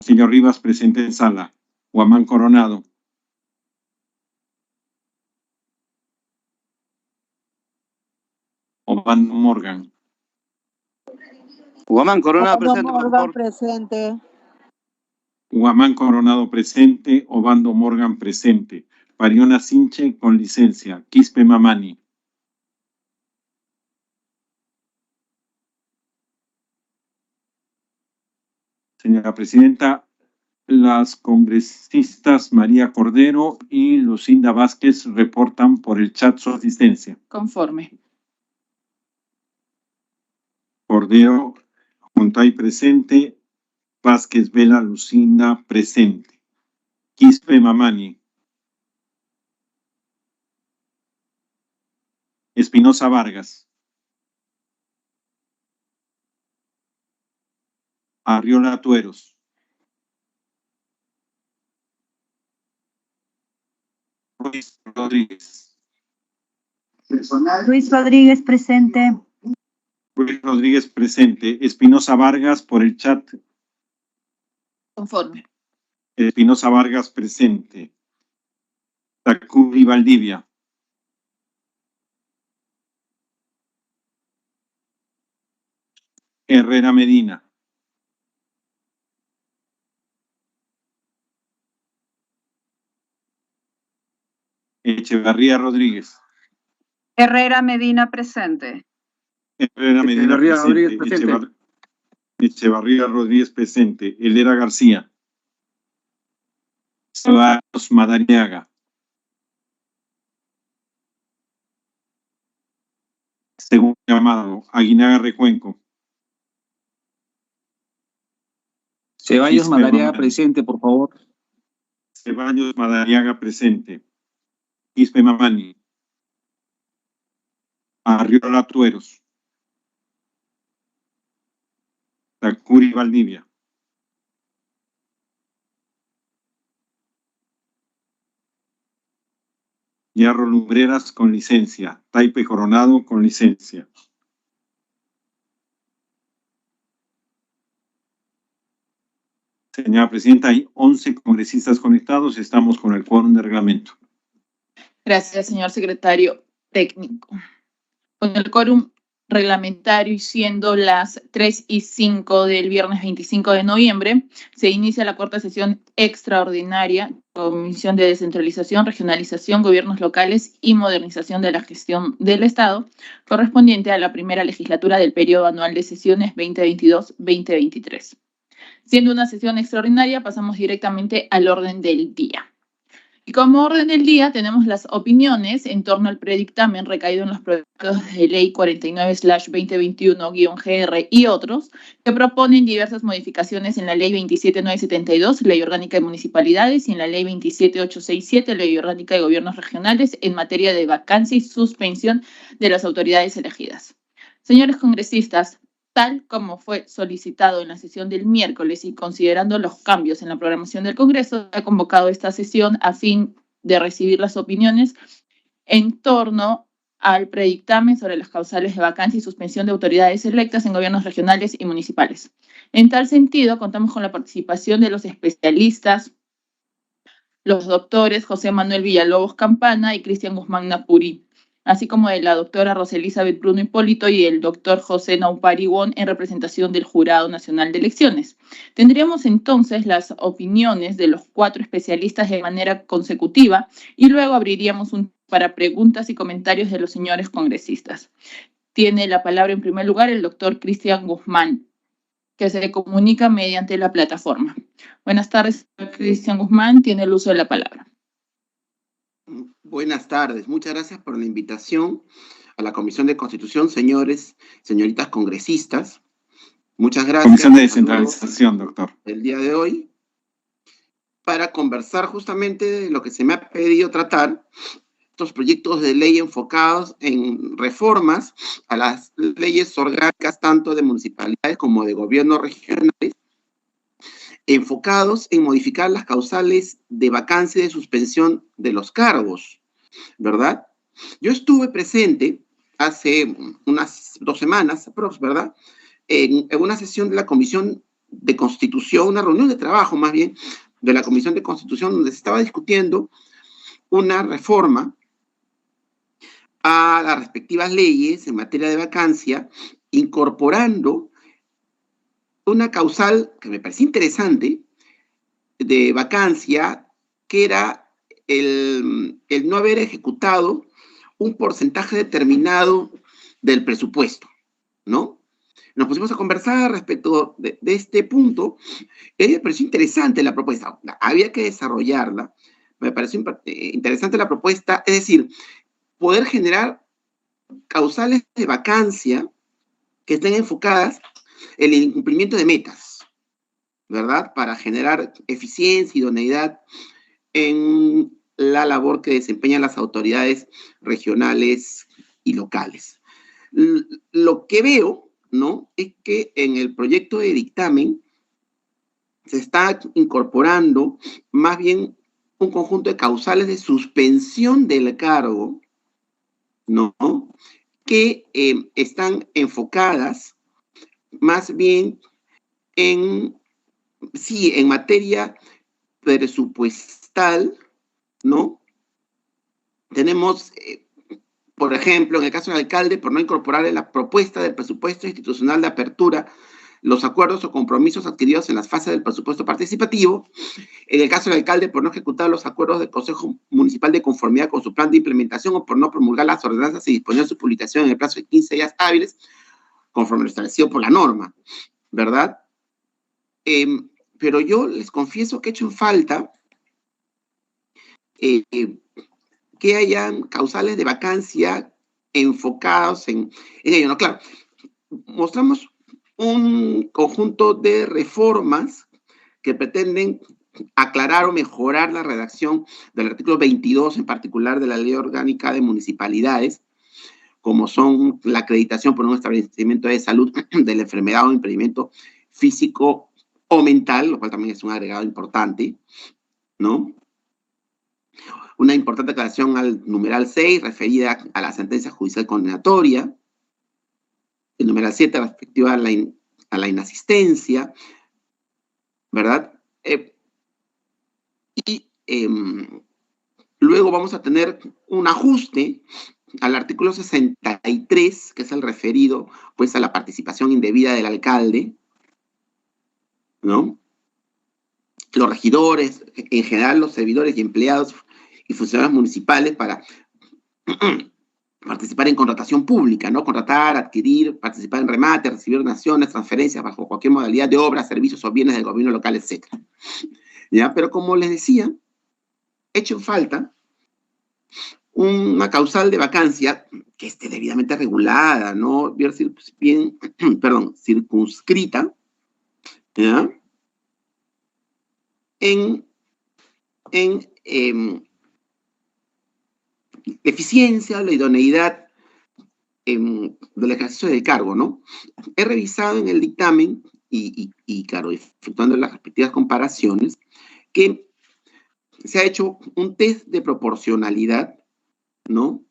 Señor Rivas, presente en sala. Guamán Coronado. Obando Morgan. Guamán Coronado presente, por Morgan favor. presente. Guamán Coronado presente. Obando Morgan presente. Pariona Sinche con licencia. Quispe Mamani. Señora Presidenta, las congresistas María Cordero y Lucinda Vázquez reportan por el chat su asistencia. Conforme. Cordero, Juntay presente. Vázquez Vela, Lucinda presente. Quispe Mamani. Espinosa Vargas. Arriola Tueros. Ruiz Rodríguez. Ruiz Rodríguez presente. Ruiz Rodríguez presente. Espinosa Vargas por el chat. Conforme. Espinosa Vargas presente. Tacubi Valdivia. Herrera Medina. Echevarría Rodríguez. Herrera Medina presente. Herrera Medina Echevarría presente. Rodríguez presente. Echevarría Rodríguez presente. Helera García. Ceballos Madariaga. Segundo llamado. Aguinaga Recuenco. Ceballos Quispe Madariaga Mamani. presente, por favor. Ceballos Madariaga presente. Quispe Mamani. Arriola Tueros. Tacuri Valdivia. Yarro Lumbreras con licencia. Taipe Coronado con licencia. Señora Presidenta, hay 11 congresistas conectados. Estamos con el quórum de reglamento. Gracias, señor secretario técnico. Con el quórum reglamentario y siendo las 3:05 del viernes 25 de noviembre, se inicia la cuarta sesión extraordinaria, Comisión de Descentralización, Regionalización, Gobiernos Locales y Modernización de la Gestión del Estado, correspondiente a la primera legislatura del periodo anual de sesiones 2022-2023. Siendo una sesión extraordinaria, pasamos directamente al orden del día. Y como orden del día tenemos las opiniones en torno al predictamen recaído en los proyectos de ley 49/2021-GR y otros, que proponen diversas modificaciones en la ley 27972, ley orgánica de municipalidades, y en la ley 27867, ley orgánica de gobiernos regionales, en materia de vacancia y suspensión de las autoridades elegidas. Señores congresistas, tal como fue solicitado en la sesión del miércoles y considerando los cambios en la programación del Congreso, ha convocado esta sesión a fin de recibir las opiniones en torno al predictamen sobre las causales de vacancia y suspensión de autoridades electas en gobiernos regionales y municipales. En tal sentido, contamos con la participación de los especialistas, los doctores José Manuel Villalobos Campana y Cristian Guzmán Napuri, así como de la doctora Rosa Elizabeth Bruno Hipólito y el doctor José Naupari Won en representación del Jurado Nacional de Elecciones. Tendríamos entonces las opiniones de los 4 especialistas de manera consecutiva y luego abriríamos para preguntas y comentarios de los señores congresistas. Tiene la palabra en primer lugar el doctor Cristian Guzmán, que se comunica mediante la plataforma. Buenas tardes, Cristian Guzmán, tiene el uso de la palabra. Buenas tardes, muchas gracias por la invitación a la Comisión de Constitución, señores, señoritas congresistas. Muchas gracias. Comisión de Descentralización, doctor. El día de hoy, para conversar justamente de lo que se me ha pedido tratar, estos proyectos de ley enfocados en reformas a las leyes orgánicas, tanto de municipalidades como de gobiernos regionales, enfocados en modificar las causales de vacancia y de suspensión de los cargos, ¿verdad? Yo estuve presente hace unas 2 semanas, ¿verdad?, en una sesión de la Comisión de Constitución, una reunión de trabajo más bien, de la Comisión de Constitución, donde se estaba discutiendo una reforma a las respectivas leyes en materia de vacancia, incorporando una causal que me parecía interesante de vacancia, que era el no haber ejecutado un porcentaje determinado del presupuesto, ¿no? Nos pusimos a conversar respecto de este punto. Me pareció interesante la propuesta. Había que desarrollarla. Me pareció interesante la propuesta, es decir, poder generar causales de vacancia que estén enfocadas en el incumplimiento de metas, ¿verdad? Para generar eficiencia y idoneidad en la labor que desempeñan las autoridades regionales y locales. Lo que veo, ¿no?, es que en el proyecto de dictamen se está incorporando más bien un conjunto de causales de suspensión del cargo, ¿no?, que están enfocadas más bien en materia presupuestal, ¿no? Tenemos, por ejemplo, en el caso del alcalde, por no incorporar en la propuesta del presupuesto institucional de apertura los acuerdos o compromisos adquiridos en las fases del presupuesto participativo. En el caso del alcalde, por no ejecutar los acuerdos del Consejo Municipal de conformidad con su plan de implementación o por no promulgar las ordenanzas y disponer su publicación en el plazo de 15 días hábiles, conforme lo establecido por la norma, ¿verdad? Pero yo les confieso que he hecho en falta que hayan causales de vacancia enfocados en ello, ¿no? Claro, mostramos un conjunto de reformas que pretenden aclarar o mejorar la redacción del artículo 22, en particular de la Ley Orgánica de Municipalidades, como son la acreditación por un establecimiento de salud de la enfermedad o impedimento físico o mental, lo cual también es un agregado importante, ¿no? Una importante aclaración al numeral 6, referida a la sentencia judicial condenatoria. El numeral 7, respectiva a la inasistencia, ¿verdad? Luego vamos a tener un ajuste al artículo 63, que es el referido, pues, a la participación indebida del alcalde, ¿no? Los regidores, en general los servidores y empleados y funcionarios municipales para participar en contratación pública, ¿no? Contratar, adquirir, participar en remate, recibir donaciones, transferencias bajo cualquier modalidad de obras, servicios o bienes del gobierno local, etc. ¿Ya? Pero como les decía, he hecho en falta una causal de vacancia que esté debidamente regulada, ¿no? Bien, perdón, circunscrita, ¿ya? En eficiencia, la idoneidad del ejercicio del cargo, ¿no? He revisado en el dictamen y claro, efectuando las respectivas comparaciones, que se ha hecho un test de proporcionalidad, ¿no?,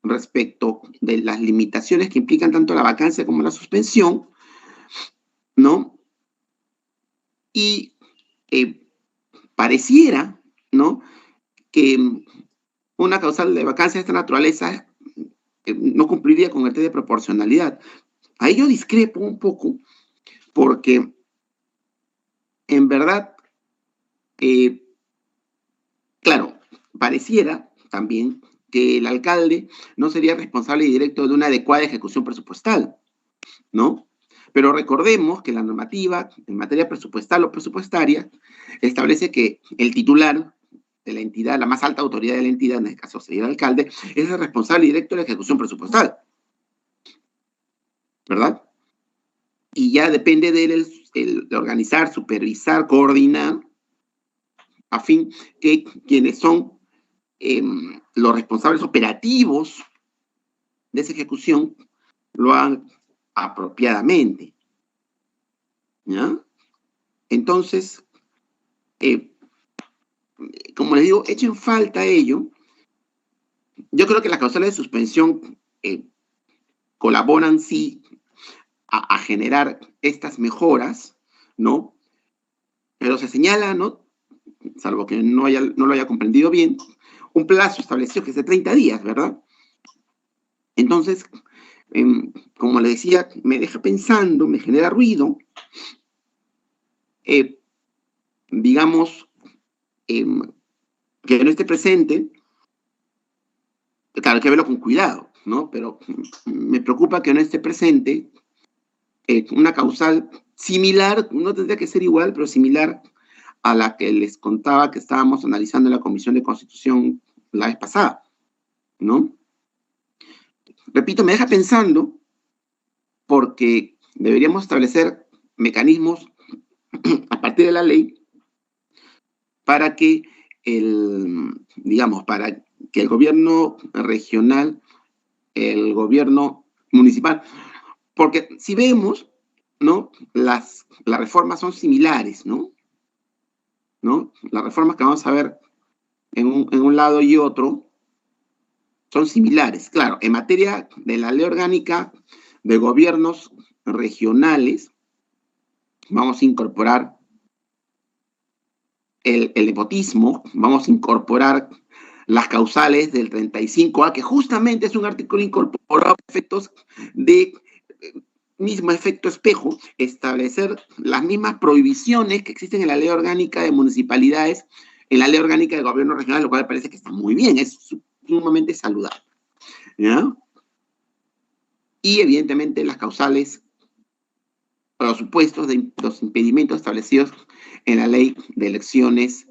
respecto de las limitaciones que implican tanto la vacancia como la suspensión, ¿no? Y pareciera, ¿no?, que una causal de vacancia de esta naturaleza no cumpliría con el test de proporcionalidad. Ahí yo discrepo un poco, porque en verdad, claro, pareciera también que el alcalde no sería responsable directo de una adecuada ejecución presupuestal, ¿no? Pero recordemos que la normativa en materia presupuestal o presupuestaria establece que el titular de la entidad, la más alta autoridad de la entidad, en este caso sería el alcalde, es el responsable directo de la ejecución presupuestal, ¿verdad? Y ya depende de él el organizar, supervisar, coordinar, a fin que quienes son los responsables operativos de esa ejecución lo hagan apropiadamente, ¿ya? Entonces, como les digo, echen falta ello. Yo creo que las causales de suspensión colaboran, sí, a generar estas mejoras, ¿no? Pero se señala, ¿no? Salvo que no lo haya comprendido bien, un plazo establecido que es de 30 días, ¿verdad? Entonces, como le decía, me deja pensando, me genera ruido, digamos, que no esté presente, claro, hay que verlo con cuidado, ¿no? Pero me preocupa que no esté presente una causal similar, no tendría que ser igual, pero similar a la que les contaba que estábamos analizando en la Comisión de Constitución la vez pasada, ¿no? Repito, me deja pensando porque deberíamos establecer mecanismos a partir de la ley para que para que el gobierno regional, el gobierno municipal, porque si vemos, ¿no? Las reformas son similares, ¿no? Las reformas que vamos a ver en un lado y otro son similares. Claro, en materia de la ley orgánica de gobiernos regionales, vamos a incorporar el nepotismo, vamos a incorporar las causales del 35A, que justamente es un artículo incorporado a efectos de mismo efecto espejo, establecer las mismas prohibiciones que existen en la ley orgánica de municipalidades, en la ley orgánica de gobierno regional, lo cual me parece que está muy bien, es sumamente saludable, ¿ya? Y evidentemente las causales, los supuestos de los impedimentos establecidos en la ley de elecciones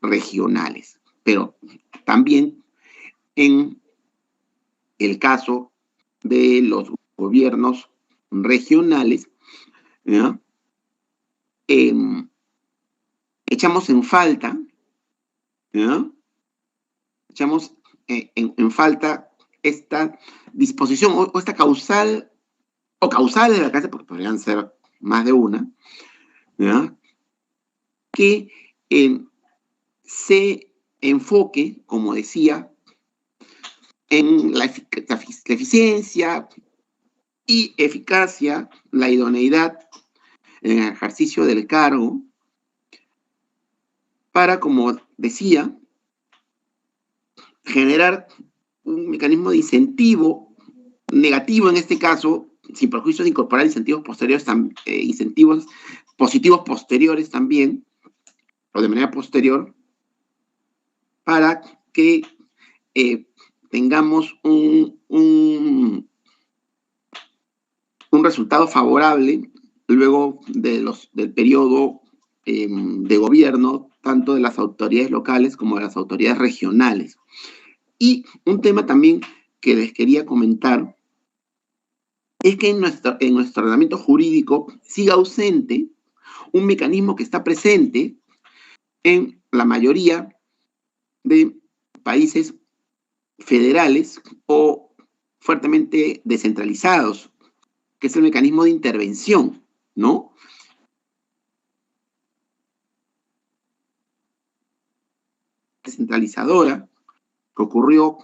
regionales, pero también en el caso de los gobiernos regionales, ¿ya? Echamos en falta, ¿ya? Echamos en falta esta disposición o esta causal, o causales de la clase, porque podrían ser más de una, ¿ya? Que se enfoque, como decía, en la eficiencia y eficacia, la idoneidad en el ejercicio del cargo, para, como decía, generar un mecanismo de incentivo negativo en este caso, sin perjuicio de incorporar incentivos posteriores, incentivos positivos posteriores también, o de manera posterior, para que tengamos un resultado favorable luego del periodo de gobierno, tanto de las autoridades locales como de las autoridades regionales. Y un tema también que les quería comentar es que en nuestro ordenamiento jurídico sigue ausente un mecanismo que está presente en la mayoría de países federales o fuertemente descentralizados, que es el mecanismo de intervención, ¿no? Descentralizadora, que ocurrió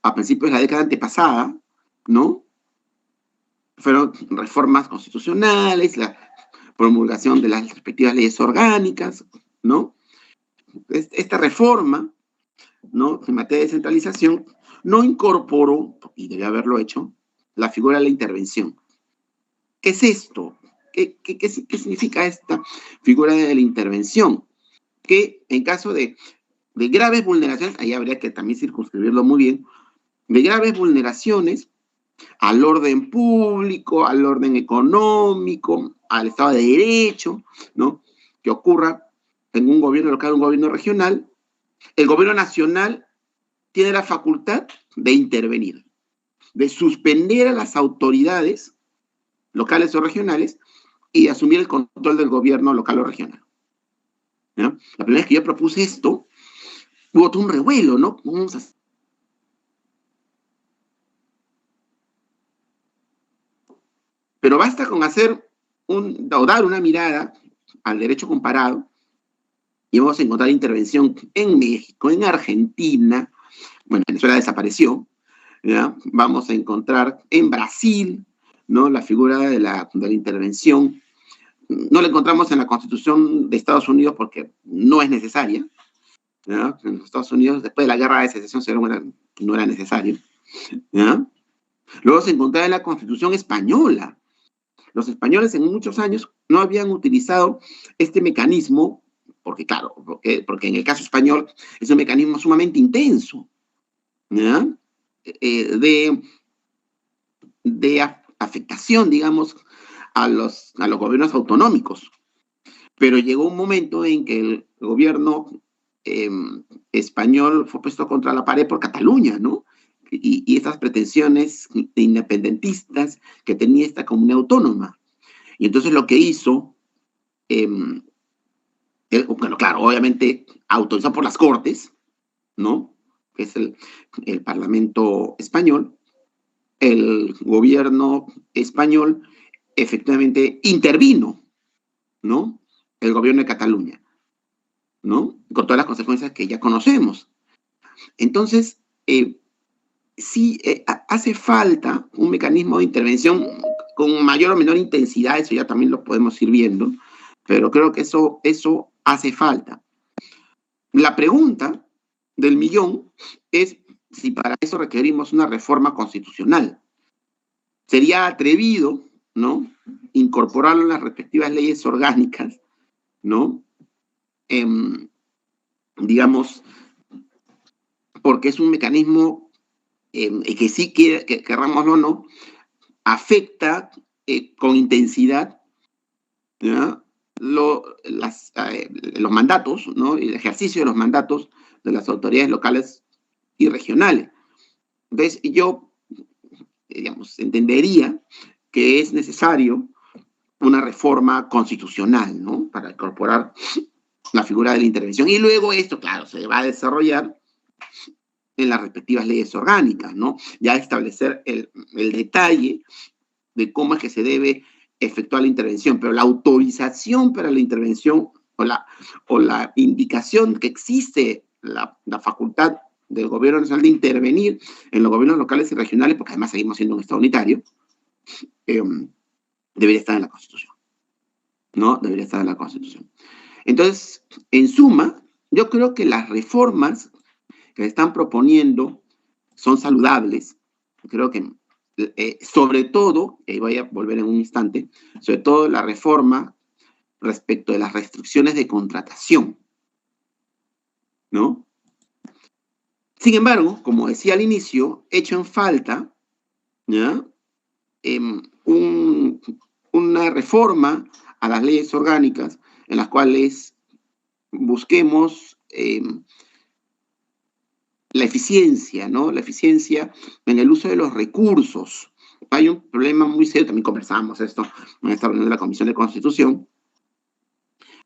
a principios de la década antepasada, ¿no? Fueron reformas constitucionales, la promulgación de las respectivas leyes orgánicas, ¿no? Esta reforma, ¿no?, en materia de descentralización, no incorporó, y debe haberlo hecho, la figura de la intervención. ¿Qué es esto? ¿Qué significa esta figura de la intervención? Que en caso de graves vulneraciones, ahí habría que también circunscribirlo muy bien, de graves vulneraciones al orden público, al orden económico, al Estado de Derecho, ¿no?, que ocurra en un gobierno local, un gobierno regional, el gobierno nacional tiene la facultad de intervenir, de suspender a las autoridades locales o regionales y de asumir el control del gobierno local o regional, ¿ya? La primera vez que yo propuse esto, hubo todo un revuelo, ¿no? Pero basta con o dar una mirada al derecho comparado y vamos a encontrar intervención en México, en Argentina, bueno, Venezuela desapareció, ¿ya? Vamos a encontrar en Brasil, ¿no?, la figura de la intervención no la encontramos en la Constitución de Estados Unidos porque no es necesaria, ¿ya? En los Estados Unidos, después de la Guerra de Secesión, no era necesario, ¿ya? Luego se encontraba en la Constitución española. Los españoles en muchos años no habían utilizado este mecanismo, porque claro, porque en el caso español es un mecanismo sumamente intenso, ¿ya? De afectación, digamos, a los gobiernos autonómicos. Pero llegó un momento en que el gobierno español fue puesto contra la pared por Cataluña, ¿no? Y estas pretensiones independentistas que tenía esta comunidad autónoma. Y entonces lo que hizo, bueno, claro, obviamente autorizado por las Cortes, ¿no? Que es el Parlamento español, el gobierno español efectivamente intervino, ¿no? El gobierno de Cataluña, ¿no? Con todas las consecuencias que ya conocemos. Entonces, sí hace falta un mecanismo de intervención con mayor o menor intensidad, eso ya también lo podemos ir viendo, pero creo que eso hace falta. La pregunta del millón es si para eso requerimos una reforma constitucional. Sería atrevido, ¿no?, incorporarlo en las respectivas leyes orgánicas, ¿no? Digamos, porque es un mecanismo que sí, querrámoslo o no, afecta con intensidad, ¿ya?, los mandatos, ¿no?, el ejercicio de los mandatos de las autoridades locales y regionales. Entonces, yo, digamos, entendería que es necesario una reforma constitucional, ¿no?, para incorporar la figura de la intervención. Y luego esto, claro, se va a desarrollar en las respectivas leyes orgánicas, ¿no? Ya establecer el detalle de cómo es que se debe efectuar la intervención, pero la autorización para la intervención o la indicación que existe la facultad del gobierno nacional de intervenir en los gobiernos locales y regionales, porque además seguimos siendo un Estado unitario, debería estar en la Constitución, ¿no? Debería estar en la Constitución. Entonces, en suma, yo creo que las reformas que están proponiendo son saludables. Creo que, sobre todo, y voy a volver en un instante, sobre todo la reforma respecto de las restricciones de contratación, ¿no? Sin embargo, como decía al inicio, echo en falta, ¿ya?, una reforma a las leyes orgánicas en las cuales busquemos la eficiencia, ¿no? La eficiencia en el uso de los recursos. Hay un problema muy serio, también conversamos esto en esta reunión de la Comisión de Constitución.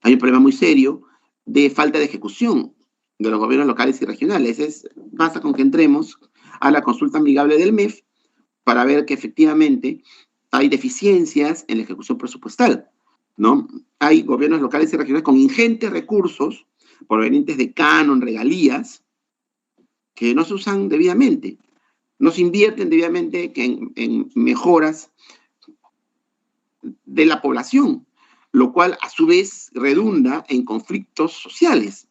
Hay un problema muy serio de falta de ejecución de los gobiernos locales y regionales. Basta con que entremos a la consulta amigable del MEF para ver que efectivamente hay deficiencias en la ejecución presupuestal, ¿no? Hay gobiernos locales y regionales con ingentes recursos provenientes de canon, regalías, que no se usan debidamente, no se invierten debidamente en mejoras de la población, lo cual a su vez redunda en conflictos sociales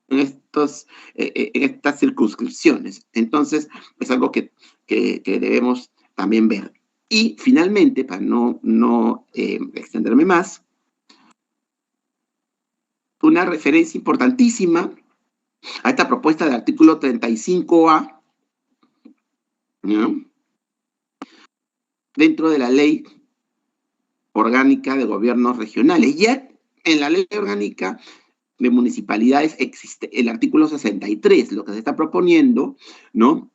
en estas circunscripciones. Entonces, es algo que debemos también ver. Y finalmente, para no extenderme más, una referencia importantísima a esta propuesta del artículo 35A, ¿no?, dentro de la Ley Orgánica de Gobiernos Regionales. Ya en la Ley Orgánica de Municipalidades existe el artículo 63. Lo que se está proponiendo, ¿no?,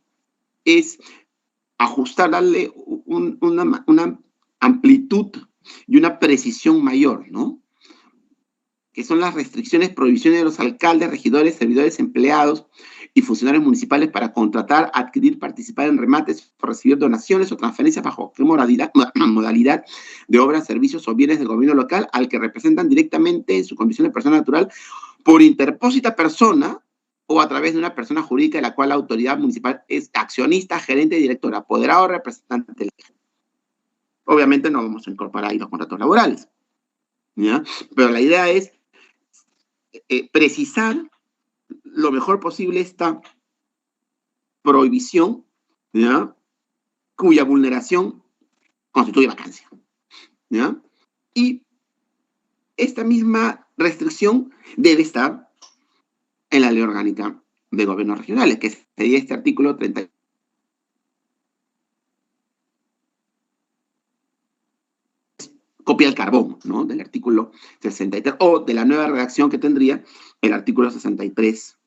es ajustar, darle una amplitud y una precisión mayor, ¿no?, que son las restricciones, prohibiciones de los alcaldes, regidores, servidores, empleados y funcionarios municipales para contratar, adquirir, participar en remates, recibir donaciones o transferencias bajo qué modalidad de obras, servicios o bienes del gobierno local al que representan directamente en su condición de persona natural por interpósita persona o a través de una persona jurídica de la cual la autoridad municipal es accionista, gerente, directora, apoderado o representante legal. Obviamente no vamos a incorporar ahí los contratos laborales, ¿ya? Pero la idea es precisar lo mejor posible esta prohibición, ¿ya? Cuya vulneración constituye vacancia, ¿ya? Y esta misma restricción debe estar en la Ley Orgánica de Gobiernos Regionales, que sería este artículo 30. Copia al carbón, ¿no? Del artículo 63, o de la nueva redacción que tendría el artículo 63,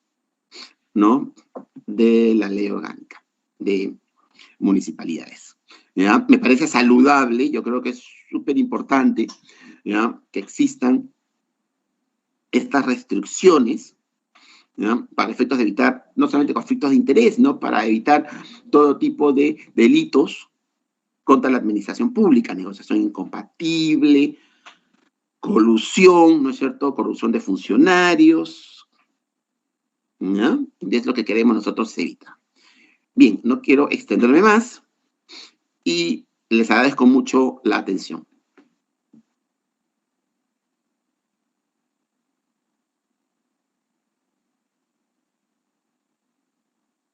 ¿no? De la Ley Orgánica de Municipalidades, ¿ya? Me parece saludable, yo creo que es súper importante, ¿ya? Que existan estas restricciones, ¿ya? Para efectos de evitar no solamente conflictos de interés, ¿no? Para evitar todo tipo de delitos contra la administración pública, negociación incompatible, colusión, ¿no es cierto? Corrupción de funcionarios, ¿ya? Es lo que queremos nosotros evitar. Bien, no quiero extenderme más y les agradezco mucho la atención.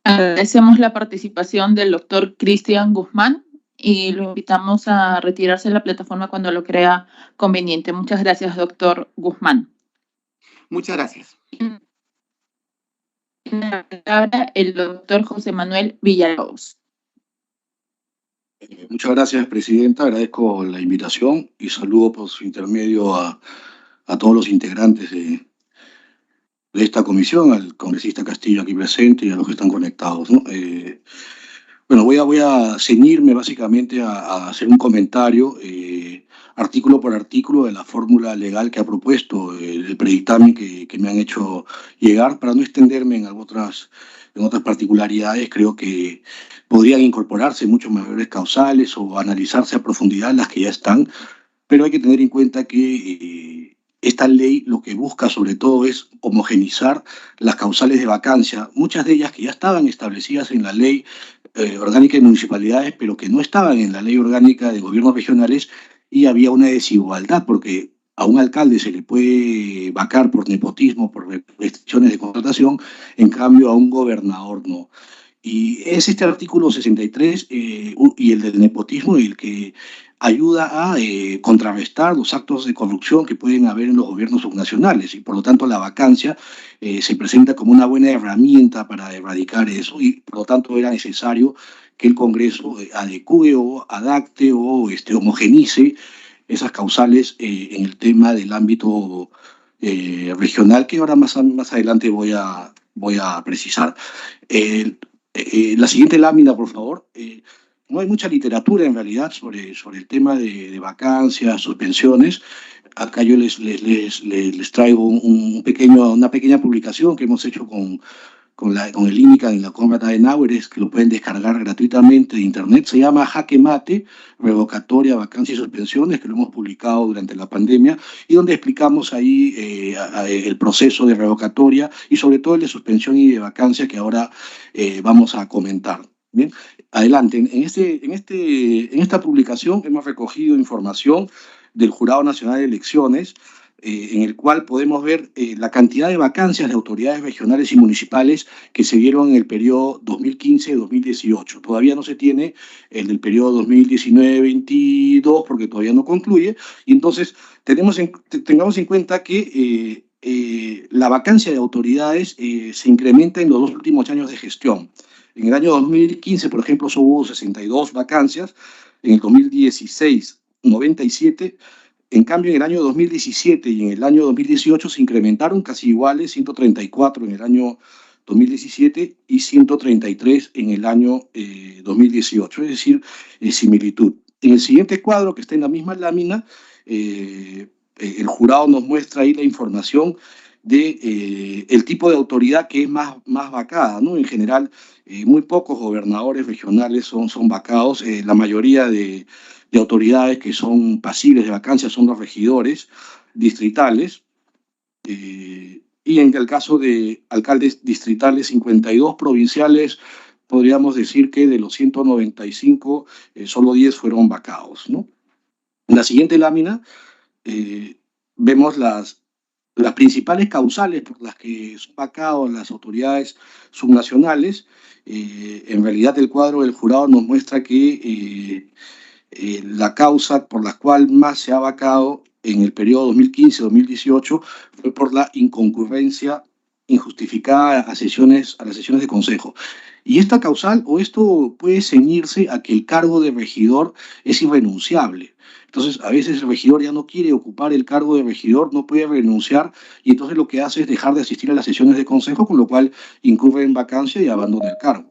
Agradecemos la participación del doctor Cristian Guzmán y lo invitamos a retirarse de la plataforma cuando lo crea conveniente. Muchas gracias, doctor Guzmán. Muchas gracias. La palabra el doctor José Manuel Villalobos. Muchas gracias, presidenta. Agradezco la invitación y saludo por su intermedio a todos los integrantes de esta comisión, al congresista Castillo aquí presente y a los que están conectados, ¿no? Bueno, voy a ceñirme básicamente a hacer un comentario artículo por artículo de la fórmula legal que ha propuesto el predictamen que me han hecho llegar, para no extenderme en otras particularidades. Creo que podrían incorporarse muchos mayores causales o analizarse a profundidad las que ya están, pero hay que tener en cuenta que esta ley lo que busca sobre todo es homogenizar las causales de vacancia, muchas de ellas que ya estaban establecidas en la ley orgánica de municipalidades, pero que no estaban en la ley orgánica de gobiernos regionales, y había una desigualdad porque a un alcalde se le puede vacar por nepotismo, por restricciones de contratación, en cambio a un gobernador no. Y es este artículo 63 y el del nepotismo el que ayuda a contrarrestar los actos de corrupción que pueden haber en los gobiernos subnacionales, y por lo tanto la vacancia se presenta como una buena herramienta para erradicar eso, y por lo tanto era necesario que el Congreso adecue o adapte o homogenice esas causales en el tema del ámbito regional, que ahora más adelante voy a precisar. La siguiente lámina, por favor. No hay mucha literatura en realidad sobre el tema de vacancias, suspensiones. Acá yo les traigo una pequeña publicación que hemos hecho con el INICA en la Conrad Adenauer, que lo pueden descargar gratuitamente de internet. Se llama Jaque Mate, revocatoria, vacancias y suspensiones, que lo hemos publicado durante la pandemia, y donde explicamos ahí el proceso de revocatoria y sobre todo el de suspensión y de vacancia, que ahora vamos a comentar. Bien, adelante. En esta publicación hemos recogido información del Jurado Nacional de Elecciones, en el cual podemos ver la cantidad de vacancias de autoridades regionales y municipales que se dieron en el periodo 2015-2018. Todavía no se tiene el del periodo 2019-22 porque todavía no concluye, y entonces tengamos en cuenta que la vacancia de autoridades se incrementa en los 2 últimos años de gestión. En el año 2015, por ejemplo, hubo 62 vacancias, en el 2016, 97, en cambio en el año 2017 y en el año 2018 se incrementaron casi iguales, 134 en el año 2017 y 133 en el año 2018, es decir, similitud. En el siguiente cuadro, que está en la misma lámina, el jurado nos muestra ahí la información de el tipo de autoridad que es más vacada, ¿no? En general, muy pocos gobernadores regionales son vacados. La mayoría de autoridades que son pasibles de vacancia son los regidores distritales, y en el caso de alcaldes distritales, 52, provinciales, podríamos decir que de los 195, solo 10 fueron vacados, ¿no? En la siguiente lámina vemos las principales causales por las que son vacados las autoridades subnacionales. En realidad el cuadro del jurado nos muestra que la causa por la cual más se ha vacado en el periodo 2015-2018 fue por la inconcurrencia injustificada a las sesiones de consejo. Y esta causal, o esto puede ceñirse a que el cargo de regidor es irrenunciable. Entonces, a veces el regidor ya no quiere ocupar el cargo de regidor, no puede renunciar, y entonces lo que hace es dejar de asistir a las sesiones de consejo, con lo cual incurre en vacancia y abandona el cargo,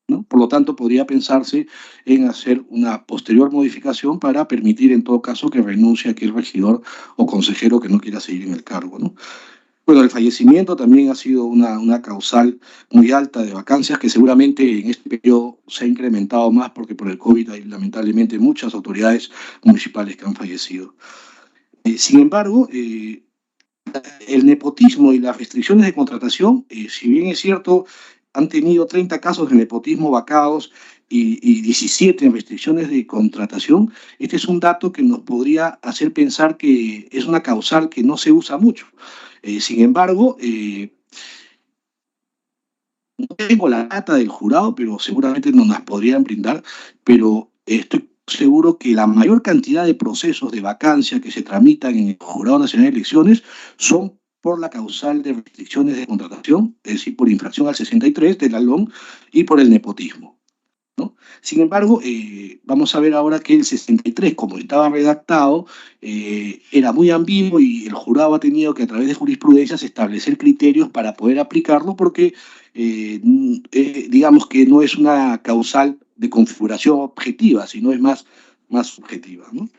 ¿no? Por lo tanto, podría pensarse en hacer una posterior modificación para permitir, en todo caso, que renuncie aquel regidor o consejero que no quiera seguir en el cargo, ¿no? Bueno, el fallecimiento también ha sido una causal muy alta de vacancias, que seguramente en este periodo se ha incrementado más porque por el COVID hay lamentablemente muchas autoridades municipales que han fallecido. Sin embargo, el nepotismo y las restricciones de contratación, si bien es cierto, han tenido 30 casos de nepotismo vacados y 17 en restricciones de contratación, este es un dato que nos podría hacer pensar que es una causal que no se usa mucho. Sin embargo, no tengo la data del jurado, pero seguramente nos las podrían brindar, pero estoy seguro que la mayor cantidad de procesos de vacancia que se tramitan en el Jurado Nacional de Elecciones son por la causal de restricciones de contratación, es decir, por infracción al 63 de la LOM y por el nepotismo, ¿no? Sin embargo, vamos a ver ahora que el 63, como estaba redactado, era muy ambiguo y el jurado ha tenido que, a través de jurisprudencias, establecer criterios para poder aplicarlo, porque digamos que no es una causal de configuración objetiva, sino es más subjetiva, ¿no?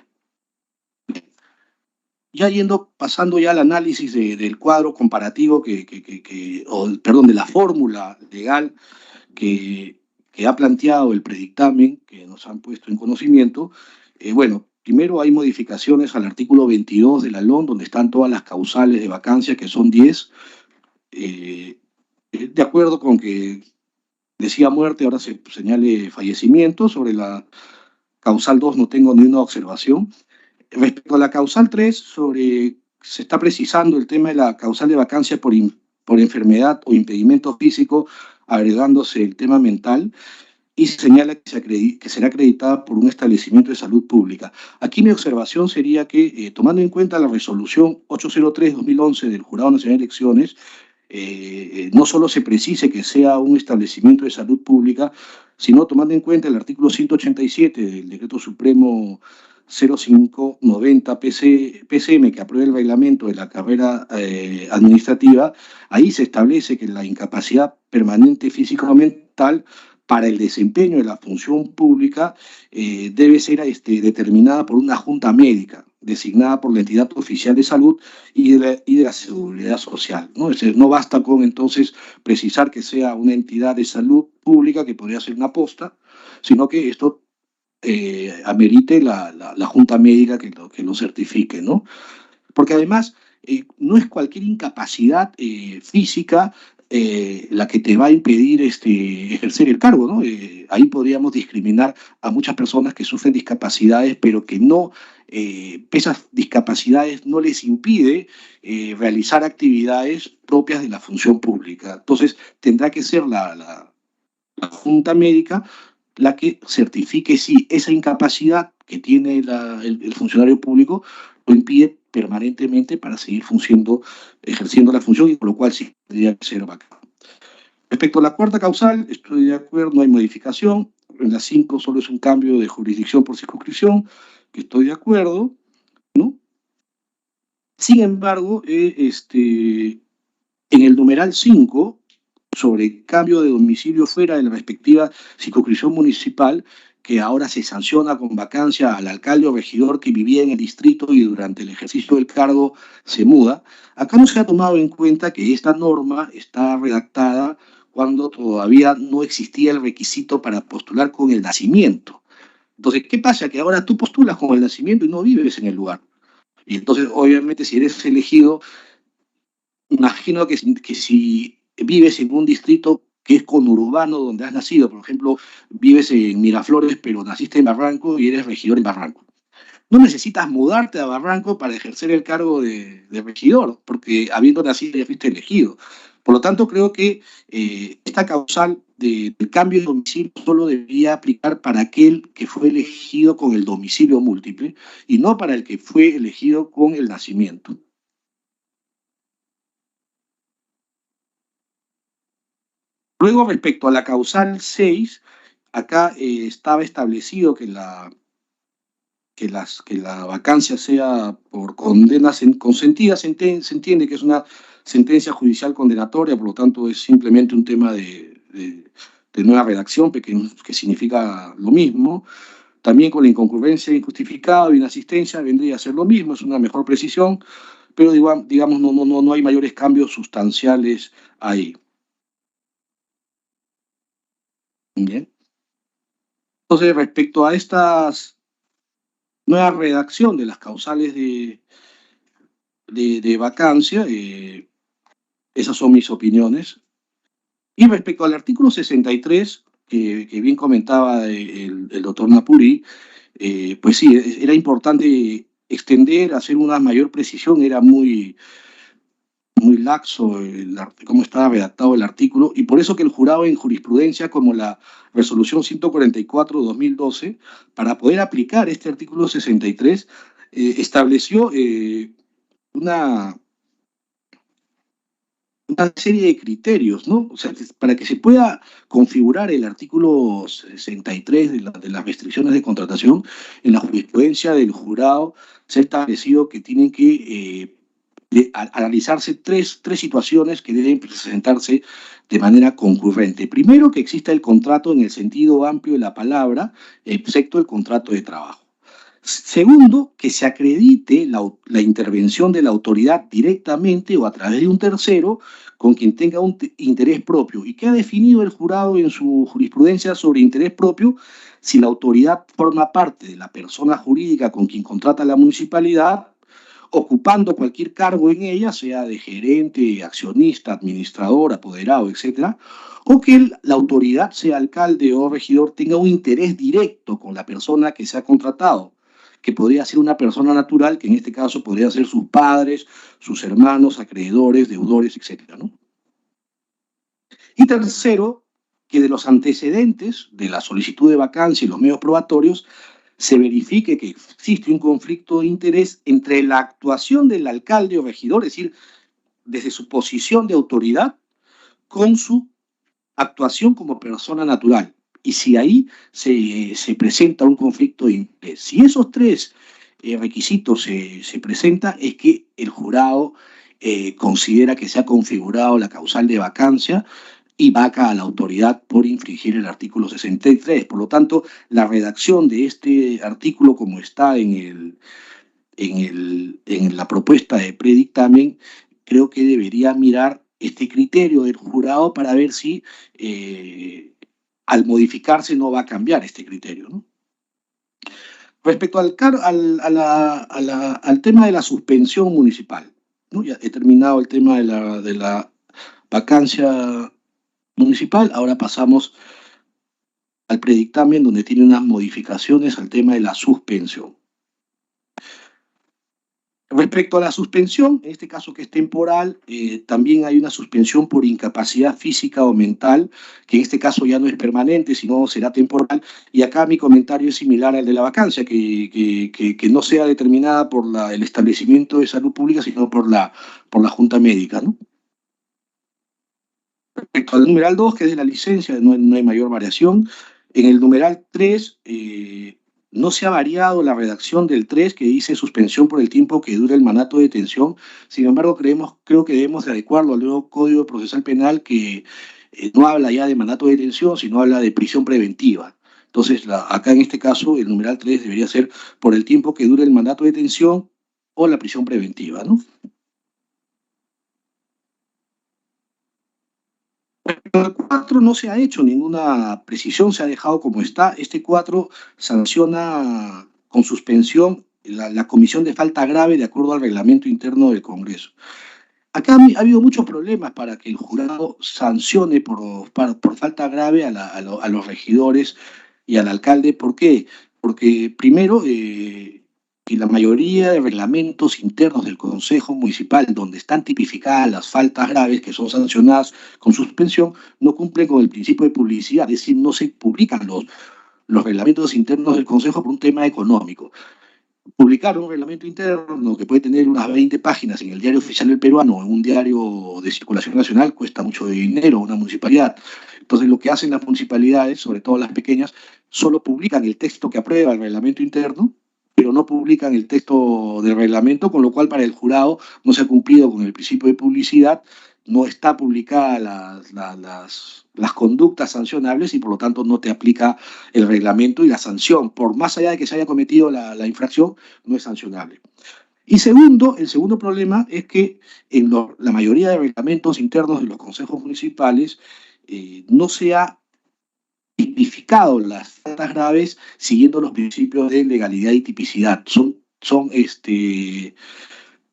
Ya pasando ya al análisis del cuadro comparativo de la fórmula legal que ha planteado el predictamen que nos han puesto en conocimiento. Bueno, primero hay modificaciones al artículo 22 de la LOM, donde están todas las causales de vacancia, que son 10. De acuerdo con que decía muerte, ahora se señale fallecimiento. Sobre la causal 2 no tengo ni una observación. Respecto a la causal 3, se está precisando el tema de la causal de vacancia por enfermedad o impedimento físico, agregándose el tema mental, y se señala que será acreditada por un establecimiento de salud pública. Aquí mi observación sería que, tomando en cuenta la resolución 803-2011 del Jurado Nacional de Elecciones, no solo se precise que sea un establecimiento de salud pública, sino tomando en cuenta el artículo 187 del Decreto Supremo 0590 PCM, que aprueba el reglamento de la carrera administrativa. Ahí se establece que la incapacidad permanente física o mental para el desempeño de la función pública debe ser determinada por una junta médica designada por la entidad oficial de salud y de la seguridad social, ¿no? Es decir, no basta con entonces precisar que sea una entidad de salud pública, que podría ser una posta, sino que esto amerite la junta médica que lo certifique, ¿no? Porque además no es cualquier incapacidad física la que te va a impedir ejercer el cargo, ¿no? Ahí podríamos discriminar a muchas personas que sufren discapacidades, pero que esas discapacidades no les impide realizar actividades propias de la función pública. Entonces, tendrá que ser la junta médica la que certifique si esa incapacidad que tiene el funcionario público lo impide permanentemente para seguir ejerciendo la función, y con lo cual sí tendría que ser vacado. Respecto a la cuarta causal, estoy de acuerdo, no hay modificación. En la 5 solo es un cambio de jurisdicción por circunscripción, que estoy de acuerdo, ¿no? Sin embargo, en el numeral 5, sobre cambio de domicilio fuera de la respectiva circunscripción municipal, que ahora se sanciona con vacancia al alcalde o regidor que vivía en el distrito y durante el ejercicio del cargo se muda. Acá no se ha tomado en cuenta que esta norma está redactada cuando todavía no existía el requisito para postular con el nacimiento. Entonces, ¿qué pasa? Que ahora tú postulas con el nacimiento y no vives en el lugar. Y entonces, obviamente, si eres elegido, imagino que si vives en un distrito que es conurbano donde has nacido, por ejemplo, vives en Miraflores, pero naciste en Barranco y eres regidor en Barranco. no necesitas mudarte a Barranco para ejercer el cargo de regidor, porque habiendo nacido ya fuiste elegido. Por lo tanto, creo que esta causal del cambio de domicilio solo debería aplicar para aquel que fue elegido con el domicilio múltiple y no para el que fue elegido con el nacimiento. Luego, respecto a la causal 6, acá estaba establecido que la vacancia sea por condenas consentidas. Se entiende que es una sentencia judicial condenatoria, por lo tanto es simplemente un tema de nueva redacción que significa lo mismo. También con la inconcurrencia injustificada y inasistencia vendría a ser lo mismo, es una mejor precisión, pero digamos no hay mayores cambios sustanciales ahí. Bien. Entonces, respecto a estas nueva redacción de las causales de vacancia, esas son mis opiniones. Y respecto al artículo 63, que bien comentaba el doctor Napuri, pues sí, era importante extender, hacer una mayor precisión, era muy laxo cómo estaba redactado el artículo, y por eso que el jurado en jurisprudencia, como la resolución 144/2012, para poder aplicar este artículo 63, estableció una serie de criterios, ¿no? O sea, para que se pueda configurar el artículo 63 de las restricciones de contratación, en la jurisprudencia del jurado se ha establecido que tienen que analizarse tres situaciones que deben presentarse de manera concurrente. Primero, que exista el contrato en el sentido amplio de la palabra, excepto el contrato de trabajo. Segundo, que se acredite la intervención de la autoridad directamente o a través de un tercero con quien tenga un interés propio. ¿Y qué ha definido el jurado en su jurisprudencia sobre interés propio? Si la autoridad forma parte de la persona jurídica con quien contrata la municipalidad, ocupando cualquier cargo en ella, sea de gerente, accionista, administrador, apoderado, etcétera, o que la autoridad, sea alcalde o regidor, tenga un interés directo con la persona que se ha contratado, que podría ser una persona natural, que en este caso podría ser sus padres, sus hermanos, acreedores, deudores, etcétera, ¿no? Y tercero, que de los antecedentes de la solicitud de vacancia y los medios probatorios se verifique que existe un conflicto de interés entre la actuación del alcalde o regidor, es decir, desde su posición de autoridad, con su actuación como persona natural. Y si ahí se presenta un conflicto de interés. Si esos tres requisitos se presentan, es que el jurado considera que se ha configurado la causal de vacancia y vaca a la autoridad por infringir el artículo 63. Por lo tanto, la redacción de este artículo, como está en la propuesta de predictamen, creo que debería mirar este criterio del jurado para ver si al modificarse no va a cambiar este criterio, ¿no? Respecto al tema de la suspensión municipal, ¿no? Ya he terminado el tema de la vacancia municipal, ahora pasamos al predictamen, donde tiene unas modificaciones al tema de la suspensión. Respecto a la suspensión, en este caso que es temporal, también hay una suspensión por incapacidad física o mental, que en este caso ya no es permanente, sino será temporal, y acá mi comentario es similar al de la vacancia, que no sea determinada por el establecimiento de salud pública, sino por la Junta Médica, ¿no? Respecto al numeral 2, que es de la licencia, no hay mayor variación. En el numeral 3, no se ha variado la redacción del 3, que dice suspensión por el tiempo que dura el mandato de detención. Sin embargo, creo que debemos de adecuarlo al nuevo Código Procesal Penal, que no habla ya de mandato de detención, sino habla de prisión preventiva. Entonces, acá en este caso, el numeral 3 debería ser por el tiempo que dure el mandato de detención o la prisión preventiva, ¿no? El 4 no se ha hecho ninguna precisión, se ha dejado como está. Este 4 sanciona con suspensión la comisión de falta grave de acuerdo al reglamento interno del Congreso. Acá ha habido muchos problemas para que el jurado sancione por falta grave a los regidores y al alcalde. ¿Por qué? Porque primero, que la mayoría de reglamentos internos del Consejo Municipal, donde están tipificadas las faltas graves que son sancionadas con suspensión, no cumplen con el principio de publicidad, es decir, no se publican los reglamentos internos del Consejo por un tema económico. Publicar un reglamento interno que puede tener unas 20 páginas en el Diario Oficial del Peruano o en un diario de circulación nacional cuesta mucho dinero a una municipalidad. Entonces lo que hacen las municipalidades, sobre todo las pequeñas, solo publican el texto que aprueba el reglamento interno, pero no publican el texto del reglamento, con lo cual para el jurado no se ha cumplido con el principio de publicidad, no está publicada las conductas sancionables y por lo tanto no te aplica el reglamento y la sanción, por más allá de que se haya cometido la infracción, no es sancionable. Y segundo, el segundo problema es que en la mayoría de reglamentos internos de los consejos municipales no se ha tipificado las faltas graves siguiendo los principios de legalidad y tipicidad.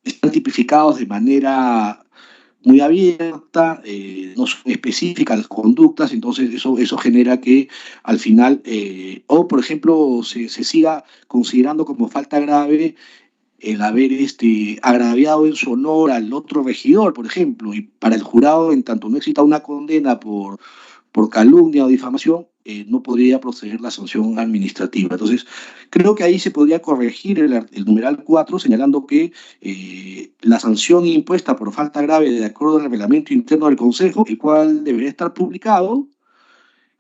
Están tipificados de manera muy abierta, no son específicas las conductas, entonces eso genera que al final, por ejemplo, se siga considerando como falta grave el haber agraviado en su honor al otro regidor, por ejemplo, y para el jurado, en tanto no exista una condena por calumnia o difamación, no podría proceder la sanción administrativa. Entonces, creo que ahí se podría corregir el numeral 4, señalando que la sanción impuesta por falta grave de acuerdo al reglamento interno del Consejo, el cual debería estar publicado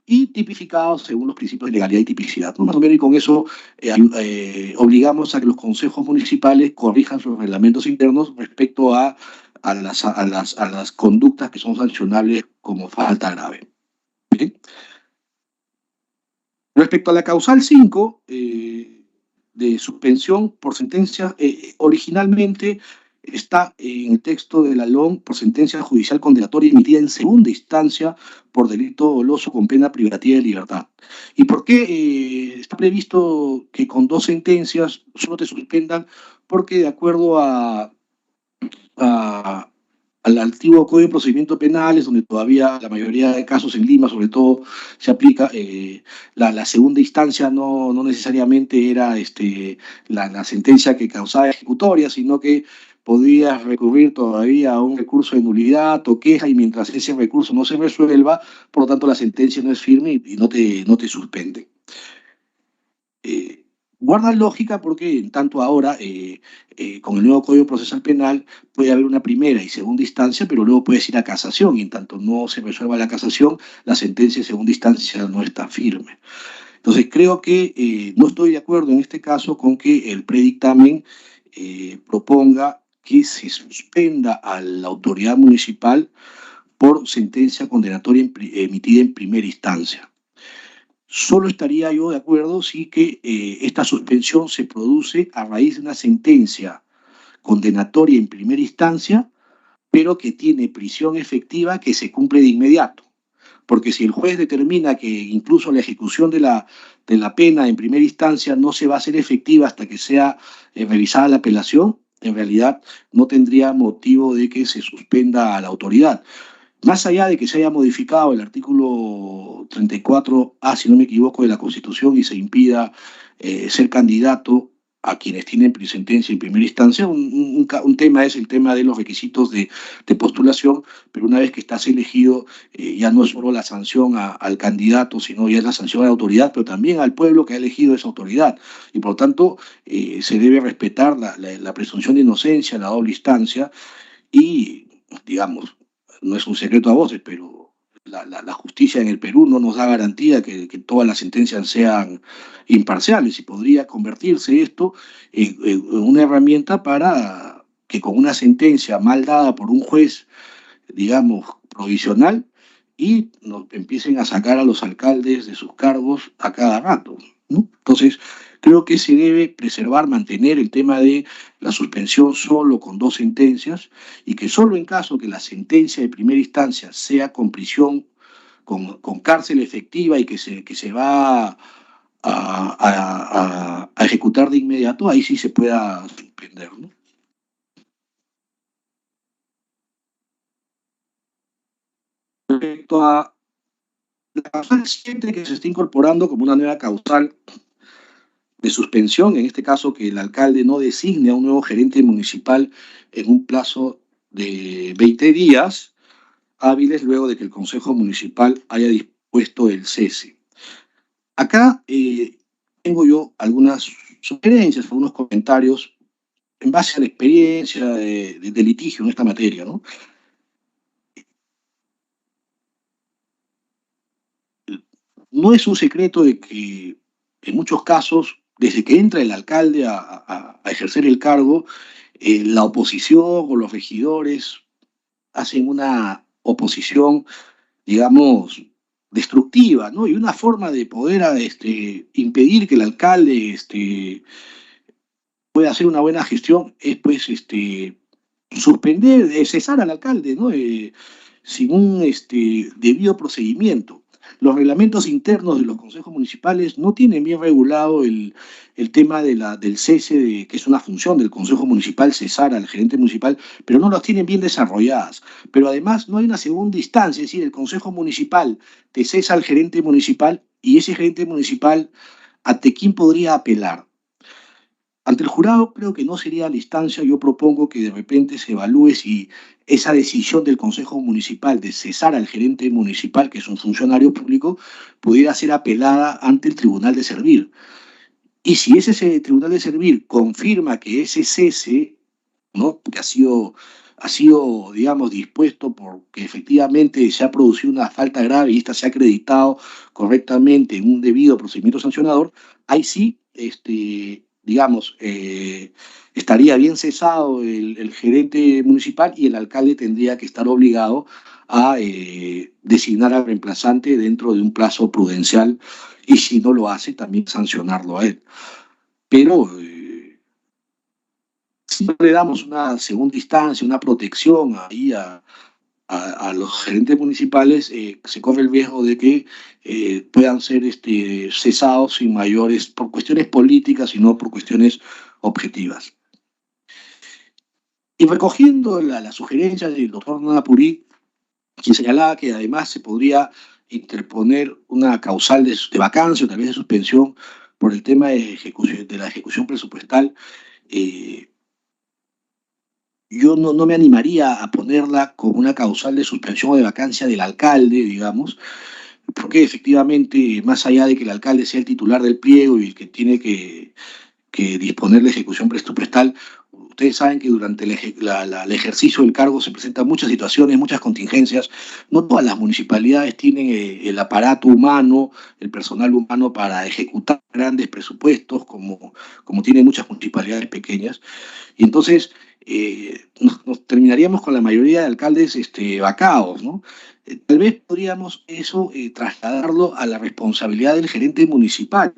y tipificado según los principios de legalidad y tipicidad, ¿no? Más o menos, y con eso obligamos a que los consejos municipales corrijan sus reglamentos internos respecto a las conductas que son sancionables como falta grave. ¿Bien? Respecto a la causal 5 de suspensión por sentencia, originalmente está en el texto de la LOM por sentencia judicial condenatoria emitida en segunda instancia por delito doloso con pena privativa de libertad. ¿Y por qué está previsto que con 2 sentencias solo te suspendan? Porque de acuerdo al antiguo Código de Procedimientos Penales, donde todavía la mayoría de casos en Lima, sobre todo, se aplica, la segunda instancia no necesariamente era la sentencia que causaba ejecutoria, sino que podías recurrir todavía a un recurso de nulidad o queja, y mientras ese recurso no se resuelva, por lo tanto la sentencia no es firme y no te suspende. Guarda lógica porque en tanto ahora, con el nuevo Código Procesal Penal, puede haber una primera y segunda instancia, pero luego puedes ir a casación, y en tanto no se resuelva la casación, la sentencia de segunda instancia no está firme. Entonces creo que no estoy de acuerdo en este caso con que el predictamen proponga que se suspenda a la autoridad municipal por sentencia condenatoria emitida en primera instancia. Solo estaría yo de acuerdo si que esta suspensión se produce a raíz de una sentencia condenatoria en primera instancia, pero que tiene prisión efectiva que se cumple de inmediato. Porque si el juez determina que incluso la ejecución de la pena en primera instancia no se va a hacer efectiva hasta que sea revisada la apelación, en realidad no tendría motivo de que se suspenda a la autoridad. Más allá de que se haya modificado el artículo 34A, si no me equivoco, de la Constitución y se impida ser candidato a quienes tienen sentencia en primera instancia, un tema es el tema de los requisitos de postulación, pero una vez que estás elegido, ya no es solo la sanción al candidato, sino ya es la sanción a la autoridad, pero también al pueblo que ha elegido esa autoridad. Y por lo tanto, se debe respetar la presunción de inocencia, la doble instancia, y, digamos, no es un secreto a voces, pero la justicia en el Perú no nos da garantía que todas las sentencias sean imparciales, y podría convertirse esto en una herramienta para que con una sentencia mal dada por un juez, digamos, provisional, y nos empiecen a sacar a los alcaldes de sus cargos a cada rato, ¿no? Entonces, creo que se debe preservar, mantener el tema de la suspensión solo con 2 sentencias, y que solo en caso que la sentencia de primera instancia sea con prisión, con cárcel efectiva y que se va a ejecutar de inmediato, ahí sí se pueda suspender, ¿no? Respecto a la causal 7, que se está incorporando como una nueva causal de suspensión, en este caso que el alcalde no designe a un nuevo gerente municipal en un plazo de 20 días hábiles luego de que el Consejo Municipal haya dispuesto el cese. Acá tengo yo algunas sugerencias, algunos comentarios en base a la experiencia de litigio en esta materia, ¿no? No es un secreto de que en muchos casos, desde que entra el alcalde a ejercer el cargo, la oposición o los regidores hacen una oposición, digamos, destructiva, ¿no? Y una forma de poder impedir que el alcalde pueda hacer una buena gestión es, pues, suspender, cesar al alcalde, ¿no? Sin un debido procedimiento. Los reglamentos internos de los consejos municipales no tienen bien regulado el tema del cese, que es una función del consejo municipal, cesar al gerente municipal, pero no los tienen bien desarrolladas. Pero además no hay una segunda instancia, es decir, el consejo municipal te cesa al gerente municipal y ese gerente municipal, ¿ante quién podría apelar? Ante el jurado creo que no sería la instancia. Yo propongo que de repente se evalúe si esa decisión del Consejo Municipal de cesar al gerente municipal, que es un funcionario público, pudiera ser apelada ante el Tribunal de Servir. Y si ese Tribunal de Servir confirma que ese cese, ¿no?, que ha sido, digamos, dispuesto porque efectivamente se ha producido una falta grave y esta se ha acreditado correctamente en un debido procedimiento sancionador, ahí sí, digamos, estaría bien cesado el gerente municipal y el alcalde tendría que estar obligado a designar al reemplazante dentro de un plazo prudencial y si no lo hace, también sancionarlo a él. Pero si no le damos una segunda instancia, una protección ahí a los gerentes municipales, se corre el riesgo de que puedan ser cesados sin mayores, por cuestiones políticas y no por cuestiones objetivas. Y recogiendo la sugerencia del doctor Nanapurí, quien señalaba que además se podría interponer una causal de vacancia o tal vez de suspensión por el tema de la ejecución presupuestal, yo no me animaría a ponerla como una causal de suspensión o de vacancia del alcalde, digamos, porque efectivamente, más allá de que el alcalde sea el titular del pliego y el que tiene que disponer la ejecución presupuestal, ustedes saben que durante el ejercicio del cargo se presentan muchas situaciones, muchas contingencias. No todas las municipalidades tienen el aparato humano, el personal humano para ejecutar grandes presupuestos, como tienen muchas municipalidades pequeñas. Y entonces nos terminaríamos con la mayoría de alcaldes vacados, ¿no? Tal vez podríamos eso trasladarlo a la responsabilidad del gerente municipal.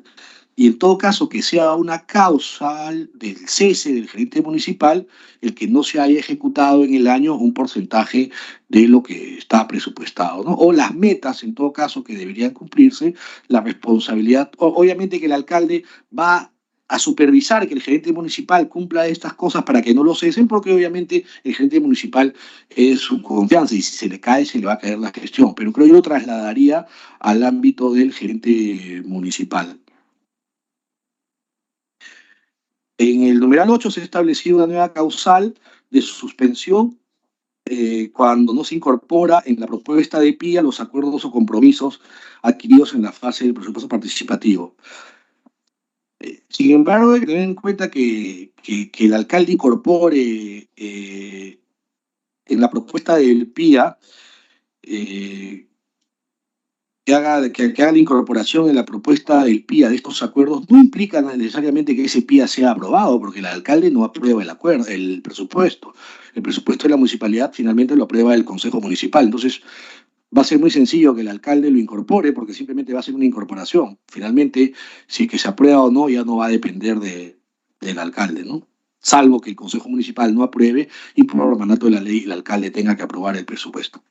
Y en todo caso que sea una causal del cese del gerente municipal el que no se haya ejecutado en el año un porcentaje de lo que está presupuestado, ¿no? O las metas, en todo caso, que deberían cumplirse, la responsabilidad, obviamente que el alcalde va a supervisar que el gerente municipal cumpla estas cosas para que no lo cesen, porque obviamente el gerente municipal es su confianza y si se le cae, se le va a caer la gestión. Pero creo que yo lo trasladaría al ámbito del gerente municipal. En el numeral 8 se ha establecido una nueva causal de suspensión cuando no se incorpora en la propuesta de PIA los acuerdos o compromisos adquiridos en la fase del presupuesto participativo. Sin embargo, hay que tener en cuenta que el alcalde incorpore en la propuesta del PIA, que haga la incorporación en la propuesta del PIA de estos acuerdos, no implica necesariamente que ese PIA sea aprobado, porque el alcalde no aprueba el presupuesto. El presupuesto de la municipalidad finalmente lo aprueba el Consejo Municipal. Entonces, va a ser muy sencillo que el alcalde lo incorpore, porque simplemente va a ser una incorporación. Finalmente, si es que se aprueba o no, ya no va a depender del alcalde, ¿no? Salvo que el Consejo Municipal no apruebe y por mandato de la ley el alcalde tenga que aprobar el presupuesto.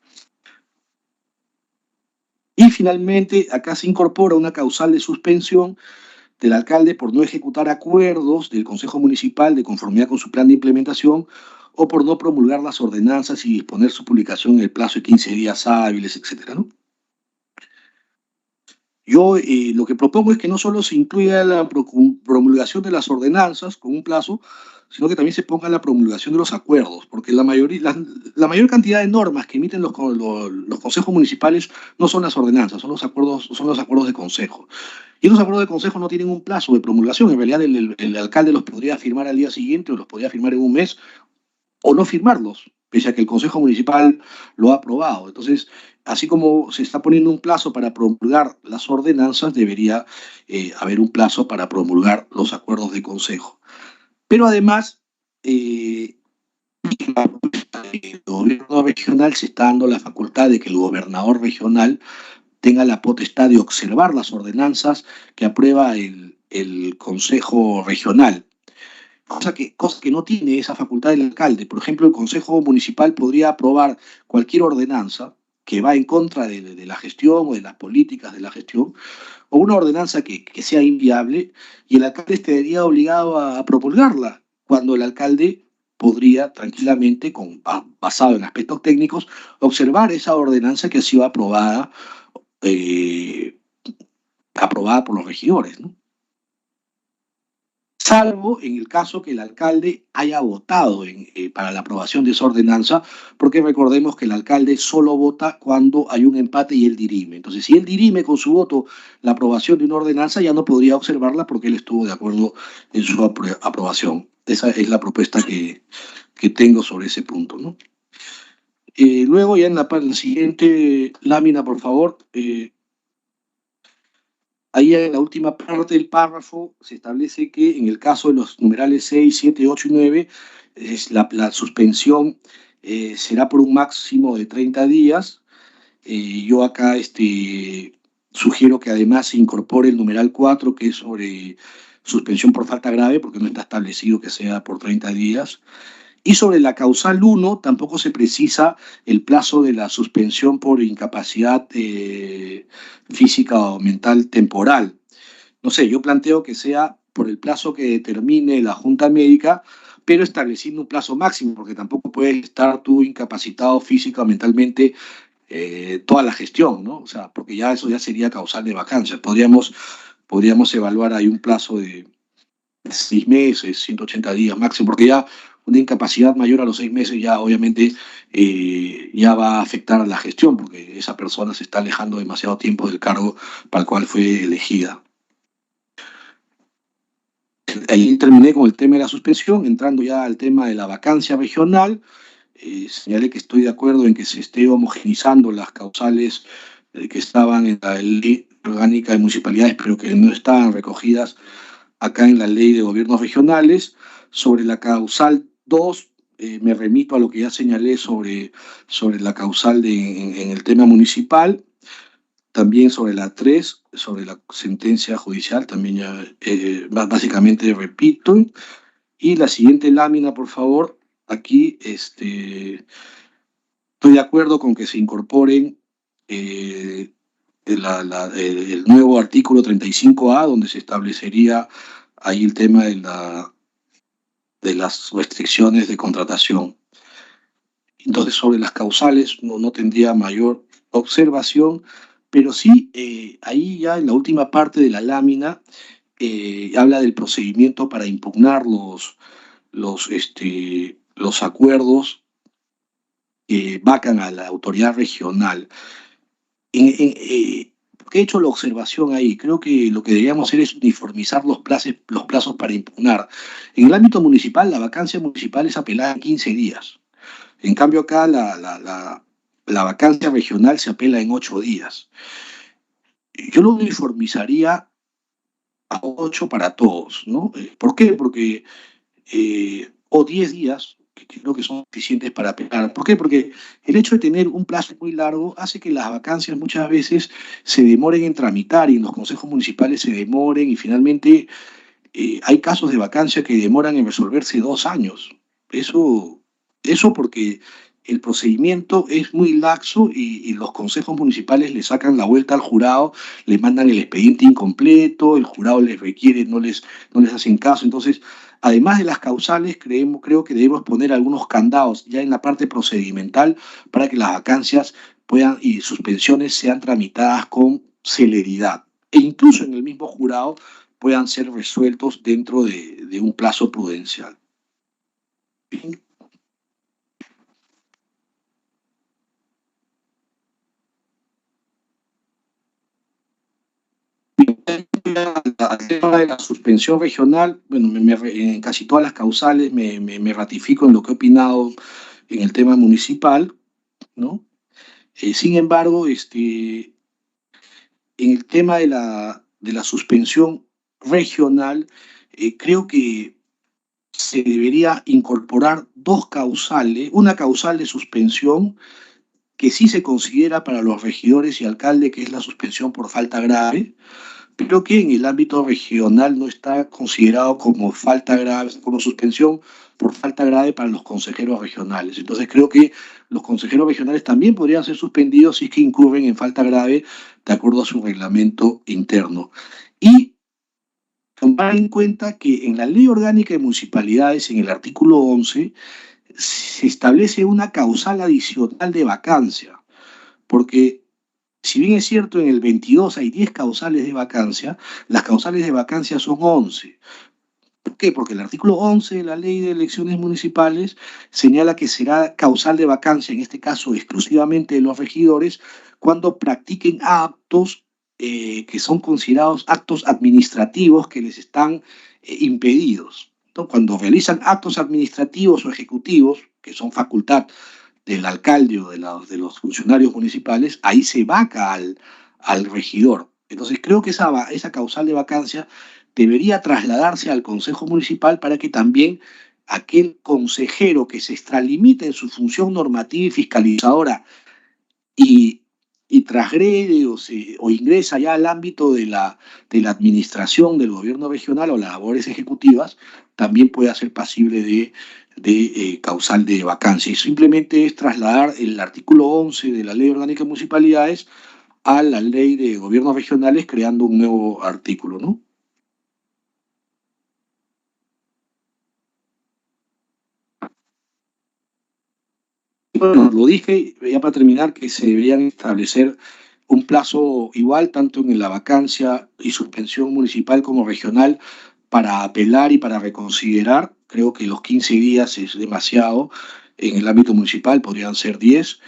Y finalmente, acá se incorpora una causal de suspensión del alcalde por no ejecutar acuerdos del Consejo Municipal de conformidad con su plan de implementación o por no promulgar las ordenanzas y disponer su publicación en el plazo de 15 días hábiles, etc., ¿no? Yo lo que propongo es que no solo se incluya la promulgación de las ordenanzas con un plazo, sino que también se ponga la promulgación de los acuerdos, porque la mayor cantidad de normas que emiten los consejos municipales no son las ordenanzas, son los acuerdos de consejo. Y los acuerdos de consejo no tienen un plazo de promulgación. En realidad el alcalde los podría firmar al día siguiente o los podría firmar en un mes o no firmarlos, pese a que el consejo municipal lo ha aprobado. Entonces, así como se está poniendo un plazo para promulgar las ordenanzas, debería haber un plazo para promulgar los acuerdos de consejo. Pero además, el gobierno regional se está dando la facultad de que el gobernador regional tenga la potestad de observar las ordenanzas que aprueba el Consejo Regional. Cosa que no tiene esa facultad el alcalde. Por ejemplo, el Consejo Municipal podría aprobar cualquier ordenanza que va en contra de la gestión o de las políticas de la gestión, o una ordenanza que sea inviable, y el alcalde estaría obligado a promulgarla, cuando el alcalde podría tranquilamente, basado en aspectos técnicos, observar esa ordenanza que ha sido aprobada por los regidores, ¿no? Salvo en el caso que el alcalde haya votado para la aprobación de esa ordenanza, porque recordemos que el alcalde solo vota cuando hay un empate y él dirime. Entonces, si él dirime con su voto la aprobación de una ordenanza, ya no podría observarla porque él estuvo de acuerdo en su aprobación. Esa es la propuesta que tengo sobre ese punto, ¿no? Luego, ya en la siguiente lámina, por favor, ahí en la última parte del párrafo se establece que en el caso de los numerales 6, 7, 8 y 9, la suspensión será por un máximo de 30 días. Yo acá sugiero que además se incorpore el numeral 4, que es sobre suspensión por falta grave, porque no está establecido que sea por 30 días. Y sobre la causal 1 tampoco se precisa el plazo de la suspensión por incapacidad física o mental temporal. No sé, yo planteo que sea por el plazo que determine la Junta Médica, pero estableciendo un plazo máximo, porque tampoco puedes estar tú incapacitado física o mentalmente toda la gestión, ¿no? O sea, porque ya eso ya sería causal de vacancia. Podríamos evaluar ahí un plazo de 6 meses, 180 días máximo, porque ya una incapacidad mayor a los 6 meses ya obviamente ya va a afectar a la gestión, porque esa persona se está alejando demasiado tiempo del cargo para el cual fue elegida. Ahí terminé con el tema de la suspensión, entrando ya al tema de la vacancia regional. Señalé que estoy de acuerdo en que se esté homogenizando las causales que estaban en la ley orgánica de municipalidades, pero que no estaban recogidas acá en la ley de gobiernos regionales. Sobre la causal 2, me remito a lo que ya señalé sobre la causal en el tema municipal. También sobre la 3, sobre la sentencia judicial, también ya básicamente repito. Y la siguiente lámina, por favor. Aquí estoy de acuerdo con que se incorporen el nuevo artículo 35A, donde se establecería ahí el tema de las restricciones de contratación. Entonces, sobre las causales no tendría mayor observación, pero sí, ahí ya en la última parte de la lámina habla del procedimiento para impugnar los acuerdos que vacan a la autoridad regional. ¿Por qué he hecho la observación ahí? Creo que lo que deberíamos hacer es uniformizar los plazos para impugnar. En el ámbito municipal, la vacancia municipal es apelada en 15 días. En cambio, acá la vacancia regional se apela en 8 días. Yo lo uniformizaría a 8 para todos, ¿no? ¿Por qué? Porque o 10 días, que creo que son suficientes para apelar. ¿Por qué? Porque el hecho de tener un plazo muy largo hace que las vacancias muchas veces se demoren en tramitar y en los consejos municipales se demoren, y finalmente hay casos de vacancia que demoran en resolverse 2 años. Eso porque el procedimiento es muy laxo y los consejos municipales le sacan la vuelta al jurado, le mandan el expediente incompleto, el jurado les requiere, no les hacen caso. Entonces, además de las causales, creo que debemos poner algunos candados ya en la parte procedimental para que las vacancias y suspensiones sean tramitadas con celeridad. e incluso en el mismo jurado puedan ser resueltos dentro de un plazo prudencial. Bien. Al tema de la suspensión regional, bueno, en casi todas las causales me ratifico en lo que he opinado en el tema municipal, ¿no? Sin embargo, en el tema de la suspensión regional, creo que se debería incorporar dos causales, una causal de suspensión que sí se considera para los regidores y alcaldes, que es la suspensión por falta grave, pero que en el ámbito regional no está considerado como falta grave, como suspensión por falta grave para los consejeros regionales. Entonces creo que los consejeros regionales también podrían ser suspendidos si es que incurren en falta grave de acuerdo a su reglamento interno. Y tomar en cuenta que en la Ley Orgánica de Municipalidades, en el artículo 11, se establece una causal adicional de vacancia, porque si bien es cierto en el 22 hay 10 causales de vacancia, las causales de vacancia son 11. ¿Por qué? Porque el artículo 11 de la Ley de Elecciones Municipales señala que será causal de vacancia, en este caso exclusivamente de los regidores, cuando practiquen actos que son considerados actos administrativos que les están impedidos, ¿no? Cuando realizan actos administrativos o ejecutivos, que son facultad del alcalde o de los funcionarios municipales, ahí se vaca al regidor. Entonces creo que esa causal de vacancia debería trasladarse al Consejo Municipal para que también aquel consejero que se extralimita en su función normativa y fiscalizadora y transgrede o ingresa ya al ámbito de la administración del gobierno regional o las labores ejecutivas, también pueda ser pasible de causal de vacancia. Y simplemente es trasladar el artículo 11 de la Ley Orgánica de Municipalidades a la Ley de Gobiernos Regionales, creando un nuevo artículo, ¿no? Bueno, lo dije, ya para terminar, que se deberían establecer un plazo igual, tanto en la vacancia y suspensión municipal como regional, para apelar y para reconsiderar. Creo que los 15 días es demasiado. En el ámbito municipal podrían ser 10,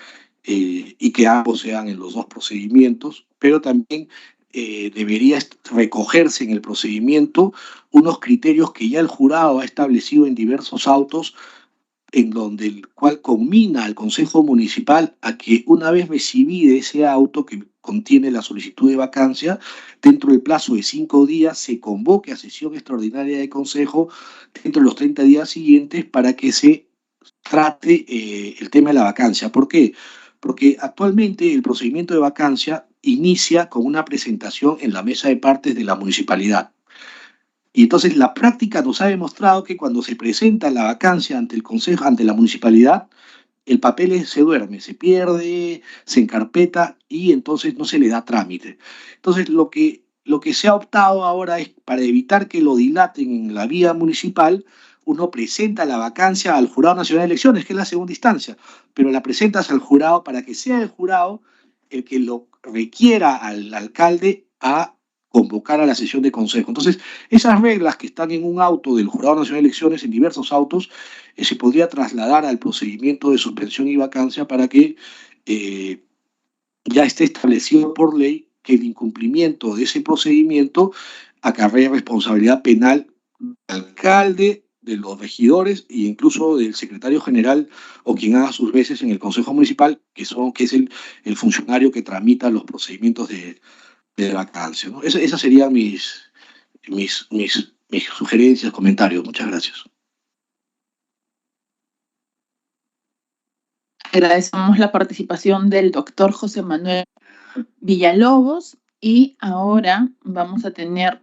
y que ambos sean en los dos procedimientos, pero también debería recogerse en el procedimiento unos criterios que ya el jurado ha establecido en diversos autos, en donde el cual conmina al Consejo Municipal a que una vez recibido ese auto que contiene la solicitud de vacancia, dentro del plazo de 5 días se convoque a sesión extraordinaria de Consejo dentro de los 30 días siguientes para que se trate el tema de la vacancia. ¿Por qué? Porque actualmente el procedimiento de vacancia inicia con una presentación en la mesa de partes de la municipalidad. Y entonces la práctica nos ha demostrado que cuando se presenta la vacancia ante el consejo, ante la municipalidad, el papel se duerme, se pierde, se encarpeta y entonces no se le da trámite. Entonces lo que se ha optado ahora es, para evitar que lo dilaten en la vía municipal, uno presenta la vacancia al Jurado Nacional de Elecciones, que es la segunda instancia, pero la presentas al jurado para que sea el jurado el que lo requiera al alcalde a convocar a la sesión de consejo. Entonces, esas reglas que están en un auto del Jurado Nacional de Elecciones, en diversos autos, se podría trasladar al procedimiento de suspensión y vacancia para que ya esté establecido por ley que el incumplimiento de ese procedimiento acarrea responsabilidad penal del alcalde, de los regidores e incluso del secretario general o quien haga sus veces en el Consejo Municipal, que es el funcionario que tramita los procedimientos de vacancia, ¿no? Esas serían mis sugerencias, comentarios. Muchas gracias. Agradecemos la participación del doctor José Manuel Villalobos y ahora vamos a tener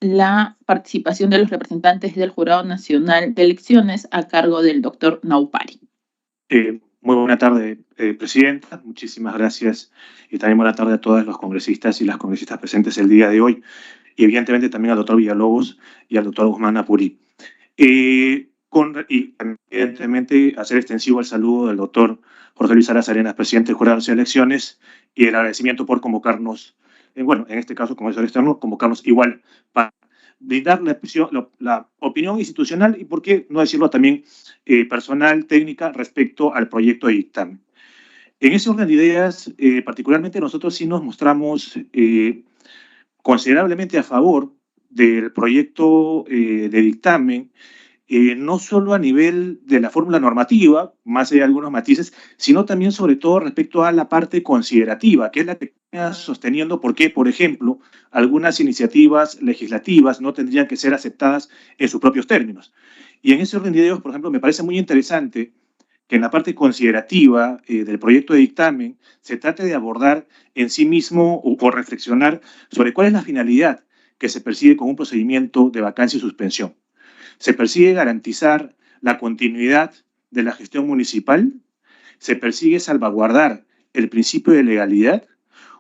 la participación de los representantes del Jurado Nacional de Elecciones a cargo del doctor Naupari. Muy buena tarde, Presidenta. Muchísimas gracias y también buena tarde a todos los congresistas y las congresistas presentes el día de hoy y evidentemente también al doctor Villalobos y al doctor Guzmán Apuri. Y evidentemente hacer extensivo el saludo del doctor Jorge Luis Salas Arenas, presidente del Jurado de Elecciones, y el agradecimiento por convocarnos bueno, en este caso, como asesor externo, convocarnos igual para brindar la opinión institucional y, por qué no decirlo también, personal, técnica, respecto al proyecto de dictamen. En ese orden de ideas, particularmente nosotros sí nos mostramos considerablemente a favor del proyecto de dictamen, no solo a nivel de la fórmula normativa, más allá de algunos matices, sino también sobre todo respecto a la parte considerativa, que es la que está sosteniendo por qué, por ejemplo, algunas iniciativas legislativas no tendrían que ser aceptadas en sus propios términos. Y en ese orden de ideas, por ejemplo, me parece muy interesante que en la parte considerativa del proyecto de dictamen se trate de abordar en sí mismo o reflexionar sobre cuál es la finalidad que se persigue con un procedimiento de vacancia y suspensión. ¿Se persigue garantizar la continuidad de la gestión municipal? ¿Se persigue salvaguardar el principio de legalidad?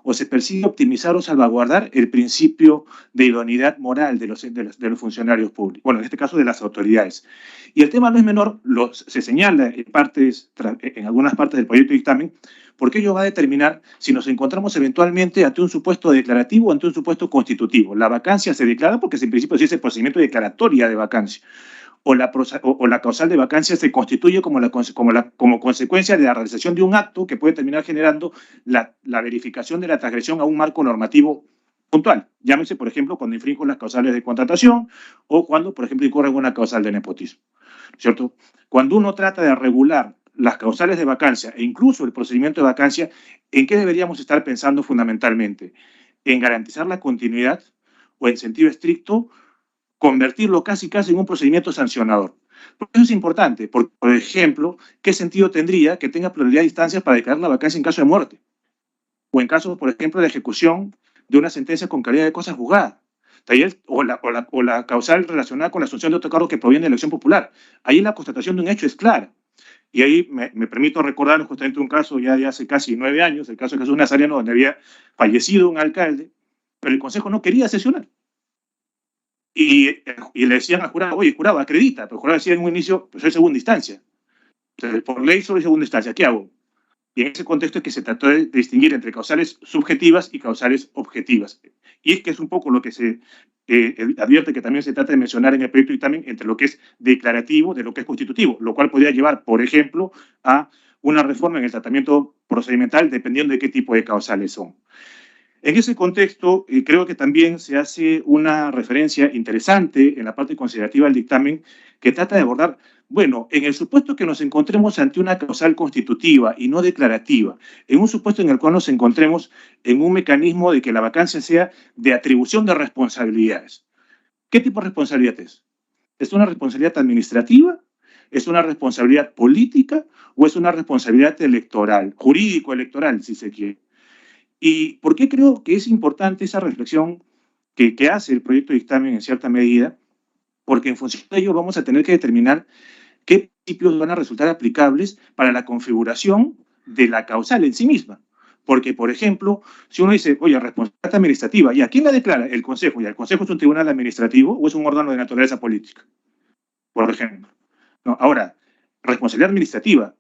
¿O se persigue optimizar o salvaguardar el principio de idoneidad moral de los funcionarios públicos? Bueno, en este caso de las autoridades. Y el tema no es menor, se señala en algunas partes del proyecto de dictamen, porque ello va a determinar si nos encontramos eventualmente ante un supuesto declarativo o ante un supuesto constitutivo. La vacancia se declara porque en principio se dice procedimiento de declaratoria de vacancia, o la causal de vacancia se constituye como consecuencia de la realización de un acto que puede terminar generando la verificación de la transgresión a un marco normativo puntual. Llámese, por ejemplo, cuando infringo las causales de contratación o cuando, por ejemplo, incurre en una causal de nepotismo, ¿cierto? Cuando uno trata de regular las causales de vacancia e incluso el procedimiento de vacancia, ¿en qué deberíamos estar pensando fundamentalmente? ¿En garantizar la continuidad o, en sentido estricto, convertirlo casi en un procedimiento sancionador? Porque eso es importante, porque, por ejemplo, ¿qué sentido tendría que tenga pluralidad de instancias para declarar la vacancia en caso de muerte? O en caso, por ejemplo, de ejecución de una sentencia con calidad de cosa juzgada. O la causal relacionada con la asunción de otro cargo que proviene de la elección popular. Ahí la constatación de un hecho es clara. Y ahí me permito recordar justamente un caso ya de hace casi 9 años, el caso de Jesús Nazariano, donde había fallecido un alcalde, pero el Consejo no quería sesionar. Y le decían al jurado, oye, jurado, acredita, pero el jurado decía en un inicio, pues soy segunda instancia. Entonces, por ley soy segunda instancia, ¿qué hago? Y en ese contexto es que se trató de distinguir entre causales subjetivas y causales objetivas. Y es que es un poco lo que se advierte que también se trata de mencionar en el proyecto y también entre lo que es declarativo de lo que es constitutivo, lo cual podría llevar, por ejemplo, a una reforma en el tratamiento procedimental dependiendo de qué tipo de causales son. En ese contexto, creo que también se hace una referencia interesante en la parte considerativa del dictamen que trata de abordar, bueno, en el supuesto que nos encontremos ante una causal constitutiva y no declarativa, en un supuesto en el cual nos encontremos en un mecanismo de que la vacancia sea de atribución de responsabilidades. ¿Qué tipo de responsabilidad es? ¿Es una responsabilidad administrativa? ¿Es una responsabilidad política? ¿O es una responsabilidad electoral, jurídico-electoral, si se quiere? ¿Y por qué creo que es importante esa reflexión que hace el proyecto de dictamen en cierta medida? Porque en función de ello vamos a tener que determinar qué principios van a resultar aplicables para la configuración de la causal en sí misma. Porque, por ejemplo, si uno dice, oye, responsabilidad administrativa, ¿y a quién la declara? El Consejo. ¿Y el Consejo es un tribunal administrativo o es un órgano de naturaleza política? Por ejemplo. No, ahora, responsabilidad administrativa.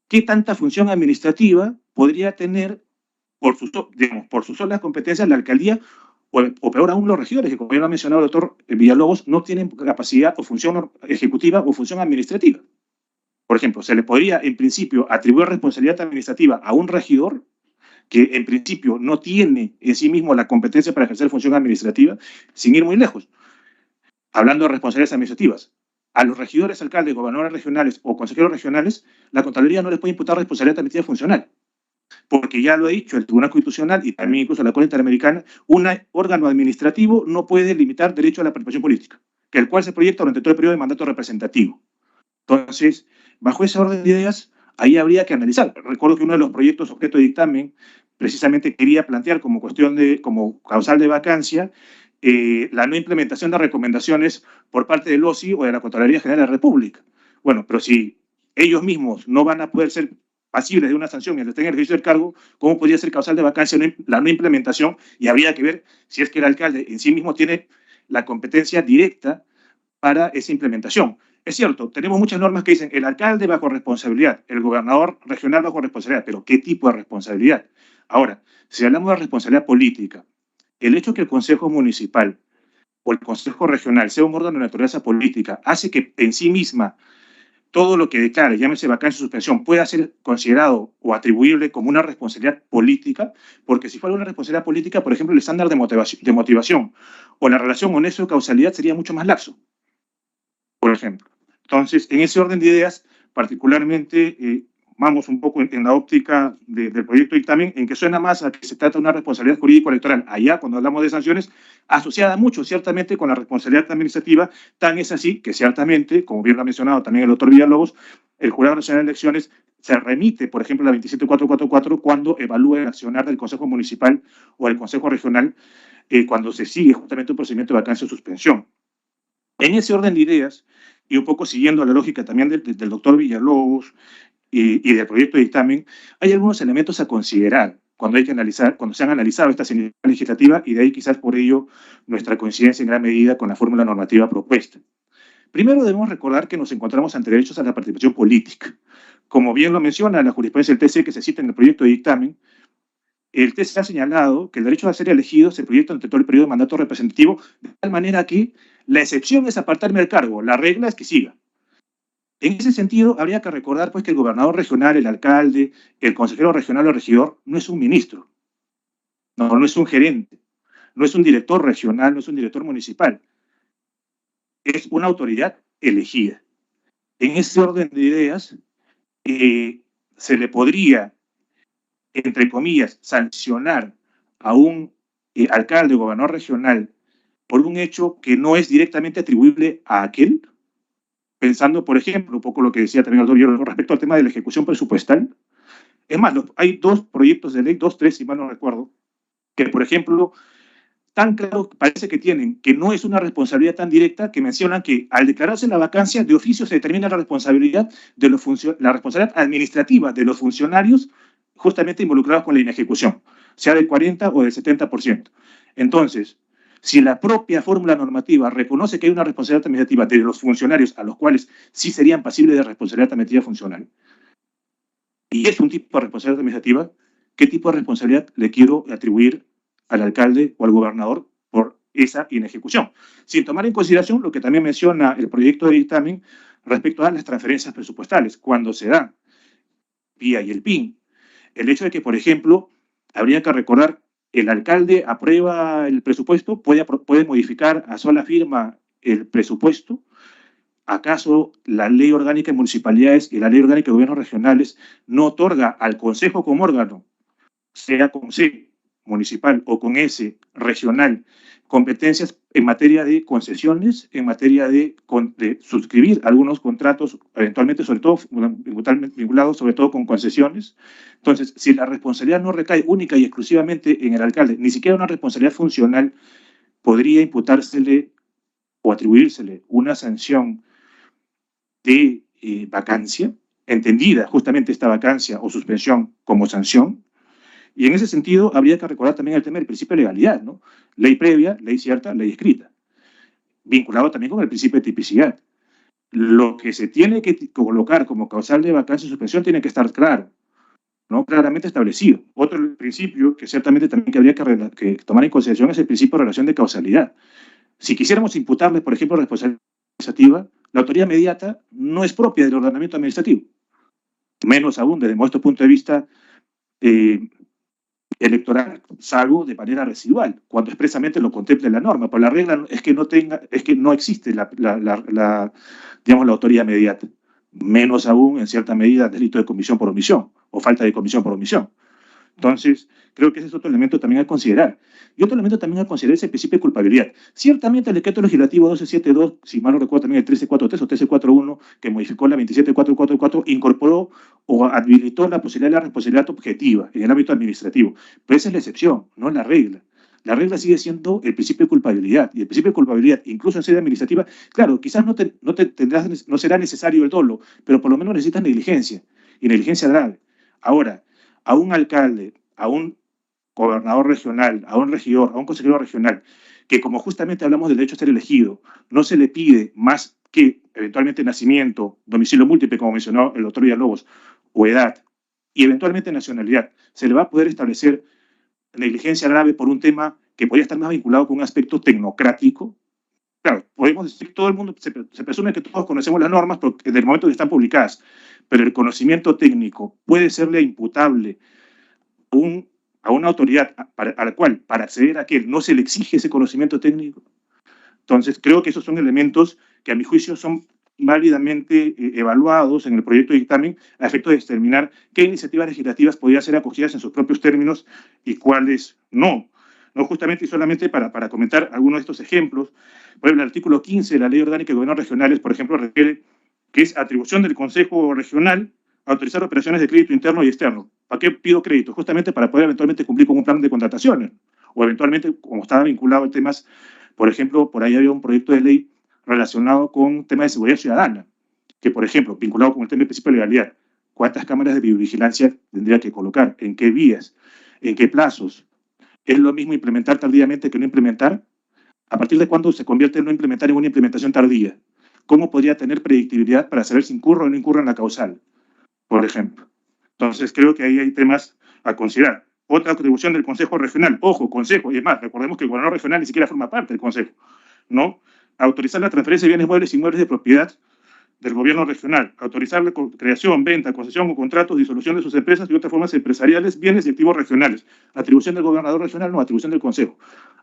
¿Qué tanta función administrativa podría tener por sus solas competencias la alcaldía o peor aún los regidores, que como ya lo ha mencionado el doctor Villalobos, no tienen capacidad o función ejecutiva o función administrativa? Por ejemplo, se le podría en principio atribuir responsabilidad administrativa a un regidor que en principio no tiene en sí mismo la competencia para ejercer función administrativa, sin ir muy lejos. Hablando de responsabilidades administrativas, a los regidores, alcaldes, gobernadores regionales o consejeros regionales, la Contraloría no les puede imputar responsabilidad administrativa funcional. Porque ya lo ha dicho el Tribunal Constitucional y también incluso la Corte Interamericana, un órgano administrativo no puede limitar derecho a la participación política, que el cual se proyecta durante todo el periodo de mandato representativo. Entonces, bajo esa orden de ideas, ahí habría que analizar. Recuerdo que uno de los proyectos objeto de dictamen precisamente quería plantear como causal de vacancia la no implementación de recomendaciones por parte del OSI o de la Contraloría General de la República. Bueno, pero si ellos mismos no van a poder ser pasibles de una sanción mientras estén en el ejercicio del cargo, ¿cómo podría ser causal de vacancia la no implementación? Y habría que ver si es que el alcalde en sí mismo tiene la competencia directa para esa implementación. Es cierto, tenemos muchas normas que dicen el alcalde bajo responsabilidad, el gobernador regional bajo responsabilidad, pero ¿qué tipo de responsabilidad? Ahora, si hablamos de responsabilidad política, el hecho que el Consejo Municipal o el Consejo Regional sea un órgano de naturaleza política hace que en sí misma todo lo que declare, llámese vacancia o suspensión, pueda ser considerado o atribuible como una responsabilidad política, porque si fuera una responsabilidad política, por ejemplo, el estándar de motivación o la relación honesto-causalidad sería mucho más laxo, por ejemplo. Entonces, en ese orden de ideas, particularmente, vamos un poco en la óptica del proyecto de dictamen, en que suena más a que se trata de una responsabilidad jurídico-electoral. Allá, cuando hablamos de sanciones, asociada mucho, ciertamente, con la responsabilidad administrativa, tan es así que, ciertamente, como bien lo ha mencionado también el doctor Villalobos, el Jurado Nacional de Elecciones se remite, por ejemplo, a la 27444 cuando evalúa el accionar del Consejo Municipal o el Consejo Regional, cuando se sigue justamente un procedimiento de vacancia o suspensión. En ese orden de ideas, y un poco siguiendo la lógica también del doctor Villalobos y del proyecto de dictamen, hay algunos elementos a considerar cuando se han analizado estas iniciativas legislativas, y de ahí quizás por ello nuestra coincidencia en gran medida con la fórmula normativa propuesta. Primero debemos recordar que nos encontramos ante derechos a la participación política. Como bien lo menciona la jurisprudencia del TC que se cita en el proyecto de dictamen, el TC ha señalado que el derecho a ser elegido se proyecta durante todo el periodo de mandato representativo, de tal manera que la excepción es apartarme del cargo, la regla es que siga. En ese sentido, habría que recordar pues, que el gobernador regional, el alcalde, el consejero regional o regidor no es un ministro, no es un gerente, no es un director regional, no es un director municipal. Es una autoridad elegida. En ese orden de ideas, se le podría, entre comillas, sancionar a un alcalde o gobernador regional por un hecho que no es directamente atribuible a aquel, pensando, por ejemplo, un poco lo que decía también el doctor Villalobos respecto al tema de la ejecución presupuestal. Es más, hay dos proyectos de ley, tres, si mal no recuerdo, que, por ejemplo, tan claro parece que tienen que no es una responsabilidad tan directa, que mencionan que al declararse la vacancia, de oficio se determina la responsabilidad la responsabilidad administrativa de los funcionarios justamente involucrados con la inejecución, sea del 40 o del 70%. Entonces, si la propia fórmula normativa reconoce que hay una responsabilidad administrativa de los funcionarios a los cuales sí serían pasibles de responsabilidad administrativa funcional, y es un tipo de responsabilidad administrativa, ¿qué tipo de responsabilidad le quiero atribuir al alcalde o al gobernador por esa inejecución? Sin tomar en consideración lo que también menciona el proyecto de dictamen respecto a las transferencias presupuestales, cuando se da vía y el PIN. El hecho de que, por ejemplo, habría que recordar, el alcalde aprueba el presupuesto, puede modificar a sola firma el presupuesto. ¿Acaso la Ley Orgánica de Municipalidades y la Ley Orgánica de Gobiernos Regionales no otorga al Consejo como órgano, sea con C municipal o con S regional, competencias en materia de concesiones, en materia de suscribir algunos contratos, eventualmente, sobre todo, vinculados sobre todo con concesiones? Entonces, si la responsabilidad no recae única y exclusivamente en el alcalde, ni siquiera una responsabilidad funcional, podría imputársele o atribuírsele una sanción de vacancia, entendida justamente esta vacancia o suspensión como sanción. Y en ese sentido, habría que recordar también el tema del principio de legalidad, ¿no? Ley previa, ley cierta, ley escrita, vinculado también con el principio de tipicidad. Lo que se tiene que colocar como causal de vacancia o suspensión tiene que estar claro, ¿no? Claramente establecido. Otro principio que ciertamente también habría que tomar en consideración es el principio de relación de causalidad. Si quisiéramos imputarle, por ejemplo, responsabilidad administrativa, la autoridad inmediata no es propia del ordenamiento administrativo, menos aún desde nuestro punto de vista electoral, salvo de manera residual, cuando expresamente lo contemple la norma. Pero la regla es que no existe digamos, la autoridad inmediata, menos aún en cierta medida delito de comisión por omisión o falta de comisión por omisión. Entonces, creo que ese es otro elemento también a considerar. Y otro elemento también a considerar es el principio de culpabilidad. Ciertamente el decreto legislativo 1272, si mal no recuerdo también el 1343 o 1341, que modificó la 27444, incorporó o habilitó la posibilidad de la responsabilidad objetiva en el ámbito administrativo. Pero esa es la excepción, no la regla. La regla sigue siendo el principio de culpabilidad. Y el principio de culpabilidad, incluso en sede administrativa, claro, quizás no será necesario el dolo, pero por lo menos necesitas negligencia, y negligencia grave. Ahora, a un alcalde, a un gobernador regional, a un regidor, a un consejero regional, que como justamente hablamos del derecho a ser elegido, no se le pide más que eventualmente nacimiento, domicilio múltiple, como mencionó el doctor Villalobos, o edad, y eventualmente nacionalidad, se le va a poder establecer negligencia grave por un tema que podría estar más vinculado con un aspecto tecnocrático. Claro, podemos decir que todo el mundo, se presume que todos conocemos las normas porque desde el momento que están publicadas, pero el conocimiento técnico puede serle imputable a una autoridad a la cual, para acceder a aquel, no se le exige ese conocimiento técnico. Entonces, creo que esos son elementos que a mi juicio son válidamente evaluados en el proyecto de dictamen a efecto de determinar qué iniciativas legislativas podrían ser acogidas en sus propios términos y cuáles no. No justamente y solamente para comentar algunos de estos ejemplos. Por ejemplo, el artículo 15 de la Ley Orgánica de Gobiernos Regionales, por ejemplo, requiere que es atribución del Consejo Regional a autorizar operaciones de crédito interno y externo. ¿Para qué pido crédito? Justamente para poder eventualmente cumplir con un plan de contrataciones o eventualmente, como estaba vinculado a temas, por ejemplo, por ahí había un proyecto de ley relacionado con temas de seguridad ciudadana, que, por ejemplo, vinculado con el tema del principio de legalidad, ¿cuántas cámaras de videovigilancia tendría que colocar? ¿En qué vías? ¿En qué plazos? ¿Es lo mismo implementar tardíamente que no implementar? ¿A partir de cuándo se convierte en no implementar en una implementación tardía? ¿Cómo podría tener predictibilidad para saber si incurro o no incurro en la causal, por ejemplo? Entonces, creo que ahí hay temas a considerar. Otra atribución del Consejo Regional, ojo, Consejo, y es más, recordemos que el gobernador regional ni siquiera forma parte del Consejo, ¿no? Autorizar la transferencia de bienes muebles e inmuebles de propiedad del gobierno regional, autorizar la creación, venta, concesión o contratos, disolución de sus empresas y otras formas empresariales, bienes y activos regionales. Atribución del gobernador regional, no, atribución del Consejo.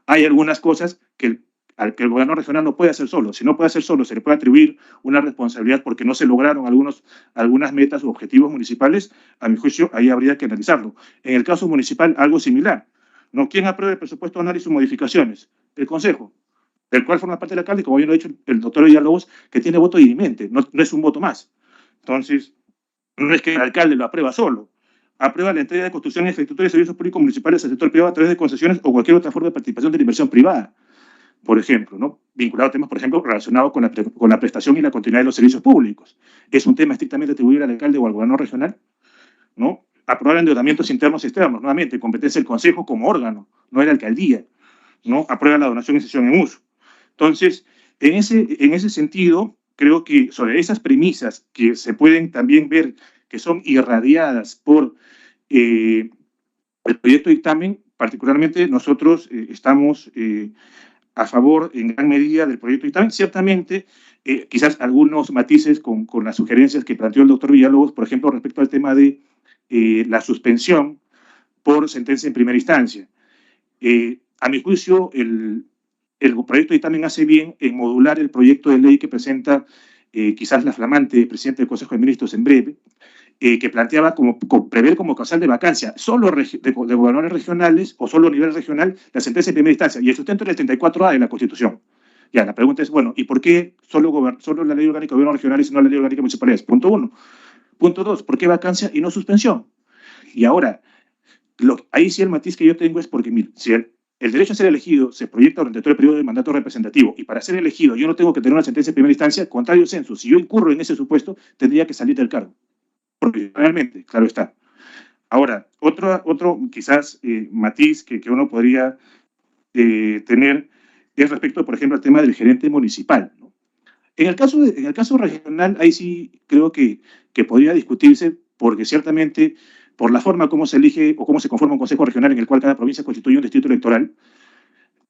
Hay algunas cosas que el gobierno regional no puede hacer solo. Si no puede hacer solo, se le puede atribuir una responsabilidad porque no se lograron algunas metas u objetivos municipales. A mi juicio, ahí habría que analizarlo. En el caso municipal, algo similar, ¿no? ¿Quién aprueba el presupuesto anual y sus modificaciones? El Consejo, del cual forma parte del alcalde, como bien lo ha dicho el doctor Villalobos, que tiene voto dirimente, no es un voto más. Entonces, no es que el alcalde lo aprueba solo, aprueba la entrega de construcción, infraestructura y servicios públicos municipales al sector privado a través de concesiones o cualquier otra forma de participación de la inversión privada, por ejemplo, ¿no? Vinculado a temas, por ejemplo, relacionados con la prestación y la continuidad de los servicios públicos. ¿Es un tema estrictamente atribuible al alcalde o al gobernador regional? ¿No? Aprobar endeudamientos internos y externos, nuevamente, competencia del Consejo como órgano, no de la alcaldía, ¿no? Aprueba la donación y cesión en uso. Entonces, en ese sentido, creo que sobre esas premisas que se pueden también ver que son irradiadas por el proyecto de dictamen, particularmente nosotros estamos a favor en gran medida del proyecto de dictamen. Ciertamente, quizás algunos matices con las sugerencias que planteó el doctor Villalobos, por ejemplo, respecto al tema de la suspensión por sentencia en primera instancia. A mi juicio, el proyecto de dictamen hace bien en modular el proyecto de ley que presenta quizás la flamante presidenta del Consejo de Ministros en breve, que planteaba prever como causal de vacancia solo de gobernadores regionales o solo a nivel regional la sentencia en primera instancia, y el sustento era el 34A de la Constitución. Ya, la pregunta es, bueno, ¿y por qué solo la Ley Orgánica de Gobiernos Regionales y no la Ley Orgánica de Municipalidades? Punto 1. Punto 2, ¿por qué vacancia y no suspensión? Y ahora, ahí sí el matiz que yo tengo es porque, mire, si el derecho a ser elegido se proyecta durante todo el periodo de mandato representativo y para ser elegido yo no tengo que tener una sentencia en primera instancia, contrario censo, si yo incurro en ese supuesto, tendría que salir del cargo. Provisionalmente, claro está. Ahora, otro quizás matiz que uno podría tener es respecto, por ejemplo, al tema del gerente municipal, ¿no? En el caso regional, ahí sí creo que podría discutirse, porque ciertamente por la forma como se elige o cómo se conforma un consejo regional en el cual cada provincia constituye un distrito electoral,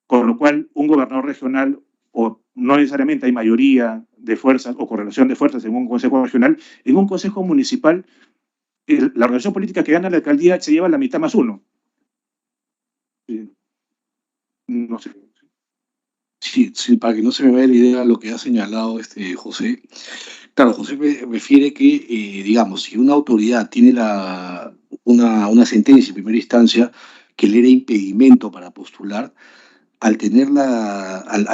con lo cual un gobernador regional, o no necesariamente hay mayoría de fuerzas o correlación de fuerzas en un consejo regional, en un consejo municipal, la organización política que gana la alcaldía se lleva la mitad más uno. No sé. Sí, sí, para que no se me vaya la idea lo que ha señalado José. Claro, José refiere que, digamos, si una autoridad tiene una sentencia en primera instancia que le era impedimento para postular, al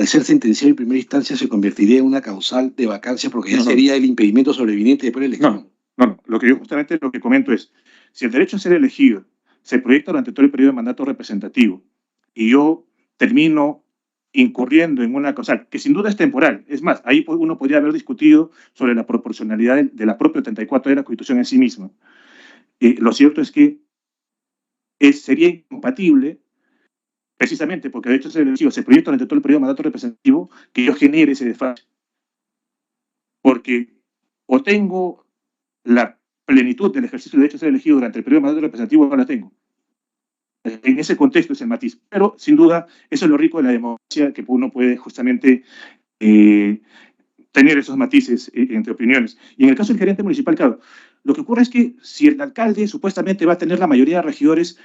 ser sentenciado en primera instancia se convertiría en una causal de vacancia porque ya sería el impedimento sobreviniente después de la elección. No, lo que yo justamente lo que comento es, si el derecho a ser elegido se proyecta durante todo el periodo de mandato representativo y yo termino incurriendo en una cosa que sin duda es temporal, es más, ahí uno podría haber discutido sobre la proporcionalidad de la propia 34 de la Constitución en sí misma. Lo cierto es que sería incompatible, precisamente porque el derecho a ser elegido se proyecta durante todo el periodo de mandato representativo, que yo genere ese desfase. Porque o tengo la plenitud del ejercicio del derecho a ser elegido durante el periodo de mandato representativo, no la tengo. En ese contexto es el matiz. Pero, sin duda, eso es lo rico de la democracia, que uno puede justamente tener esos matices entre opiniones. Y en el caso del gerente municipal, claro, lo que ocurre es que si el alcalde supuestamente va a tener la mayoría de regidores,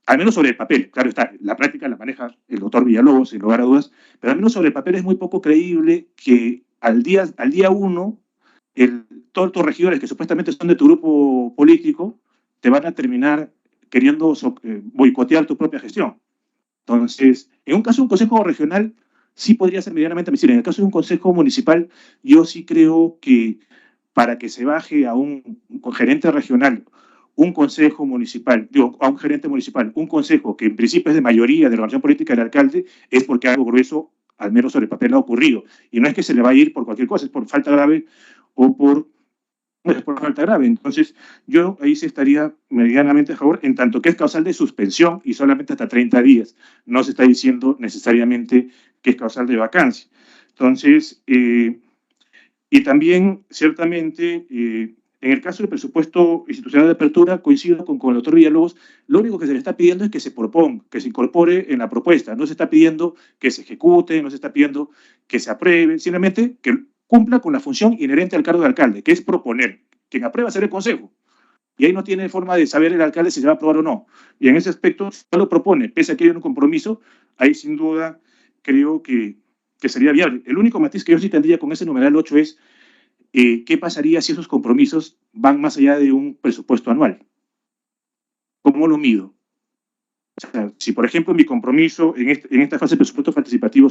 al menos sobre el papel, claro está, la práctica la maneja el doctor Villalobos, sin lugar a dudas, pero al menos sobre el papel es muy poco creíble que al día uno, todos tus regidores que supuestamente son de tu grupo político, te van a terminar queriendo boicotear tu propia gestión. Entonces, en un caso de un consejo regional, sí podría ser medianamente admisible. En el caso de un consejo municipal, yo sí creo que para que se baje a un gerente regional, un consejo municipal, digo, a un gerente municipal, un consejo que en principio es de mayoría de la organización política del alcalde, es porque algo grueso, al menos sobre el papel, ha ocurrido. Y no es que se le va a ir por cualquier cosa, es por falta grave o por falta grave. Entonces, yo ahí sí estaría medianamente a favor, en tanto que es causal de suspensión y solamente hasta 30 días. No se está diciendo necesariamente que es causal de vacancia. Entonces, y también, ciertamente, en el caso del presupuesto institucional de apertura, coincido con el doctor Villalobos, lo único que se le está pidiendo es que se proponga, que se incorpore en la propuesta. No se está pidiendo que se ejecute, no se está pidiendo que se apruebe, simplemente que cumpla con la función inherente al cargo de alcalde, que es proponer. Quien aprueba será el consejo. Y ahí no tiene forma de saber el alcalde si se va a aprobar o no. Y en ese aspecto, si no lo propone, pese a que hay un compromiso, ahí sin duda creo que sería viable. El único matiz que yo sí tendría con ese numeral 8 es qué pasaría si esos compromisos van más allá de un presupuesto anual. ¿Cómo lo mido? O sea, si, por ejemplo, mi compromiso en esta fase de presupuesto participativo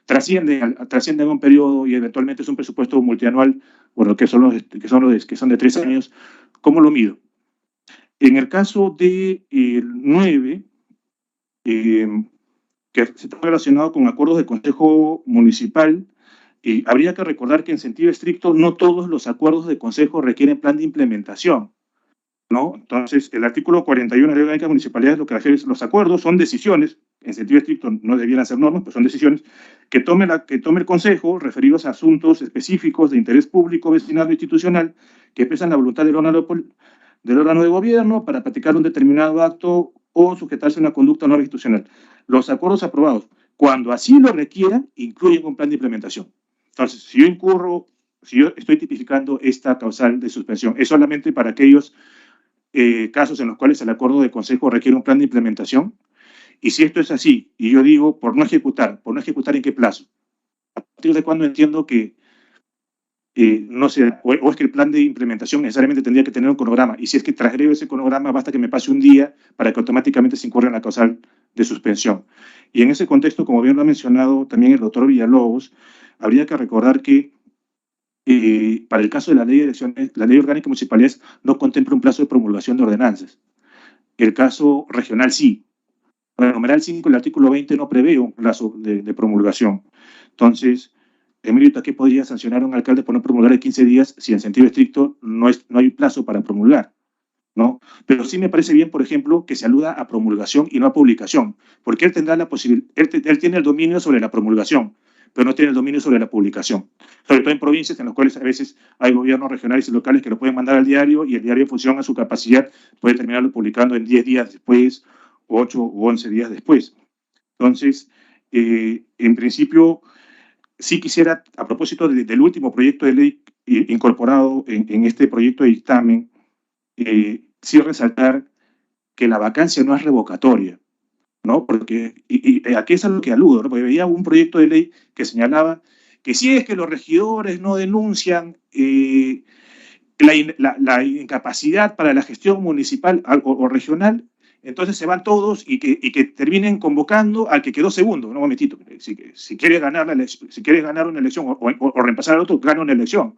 trascienden a un periodo y eventualmente es un presupuesto multianual, bueno, que son de 3 años, ¿cómo lo mido? En el caso del 9, que está relacionado con acuerdos de consejo municipal, habría que recordar que en sentido estricto no todos los acuerdos de consejo requieren plan de implementación, ¿no? Entonces, el artículo 41 de la Ley Orgánica de Municipalidades lo que refiere es los acuerdos son decisiones, en sentido estricto no debieran ser normas, pero son decisiones que tome el Consejo referidos a asuntos específicos de interés público, vecinal o institucional que expresan la voluntad del órgano de gobierno para practicar un determinado acto o sujetarse a una conducta no institucional. Los acuerdos aprobados, cuando así lo requieran, incluyen un plan de implementación. Entonces, si yo estoy tipificando esta causal de suspensión, es solamente para aquellos casos en los cuales el acuerdo de consejo requiere un plan de implementación. Y si esto es así, y yo digo por no ejecutar ¿en qué plazo? ¿A partir de cuándo entiendo que no sé, o es que el plan de implementación necesariamente tendría que tener un cronograma? Y si es que transgredo ese cronograma, basta que me pase un día para que automáticamente se incurra en la causal de suspensión. Y en ese contexto, como bien lo ha mencionado también el doctor Villalobos, habría que recordar que para el caso de la ley de elecciones, la ley orgánica de municipalidades no contempla un plazo de promulgación de ordenanzas. El caso regional sí. Para el numeral 5, el artículo 20 no prevé un plazo de promulgación. Entonces, Emilio, ¿qué podría sancionar a un alcalde por no promulgar en 15 días si en sentido estricto no hay plazo para promulgar? ¿No? Pero sí me parece bien, por ejemplo, que se aluda a promulgación y no a publicación, porque él tendrá la posibilidad, él tiene el dominio sobre la promulgación, pero no tiene el dominio sobre la publicación. Sobre todo en provincias en las cuales a veces hay gobiernos regionales y locales que lo pueden mandar al diario y el diario, en función a su capacidad, puede terminarlo publicando en 10 días después, 8 u 11 días después. Entonces, en principio, sí quisiera, a propósito del último proyecto de ley incorporado en este proyecto de dictamen, sí resaltar que la vacancia no es revocatoria, ¿no? Porque, aquí es a lo que aludo, ¿no? Porque veía un proyecto de ley que señalaba que si es que los regidores no denuncian la incapacidad para la gestión municipal o regional, entonces se van todos y que terminen convocando al que quedó segundo. No, un momentito, si quieres ganar una elección o reemplazar al otro, gana una elección.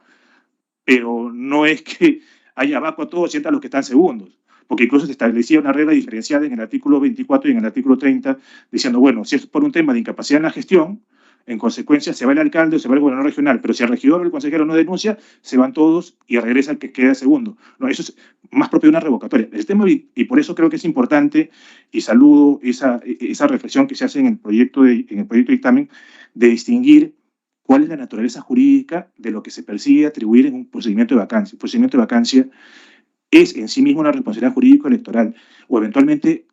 Pero no es que haya abajo a todos, sientan los que están segundos. Porque incluso se establecía una regla diferenciada en el artículo 24 y en el artículo 30, diciendo, bueno, si es por un tema de incapacidad en la gestión, en consecuencia se va el alcalde o se va el gobernador regional, pero si el regidor o el consejero no denuncia, se van todos y regresa el que queda segundo. No, eso es más propio de una revocatoria. El tema, y por eso creo que es importante, y saludo esa reflexión que se hace en el proyecto de dictamen, de distinguir cuál es la naturaleza jurídica de lo que se persigue atribuir en un procedimiento de vacancia. El procedimiento de vacancia es en sí mismo una responsabilidad jurídico-electoral, o eventualmente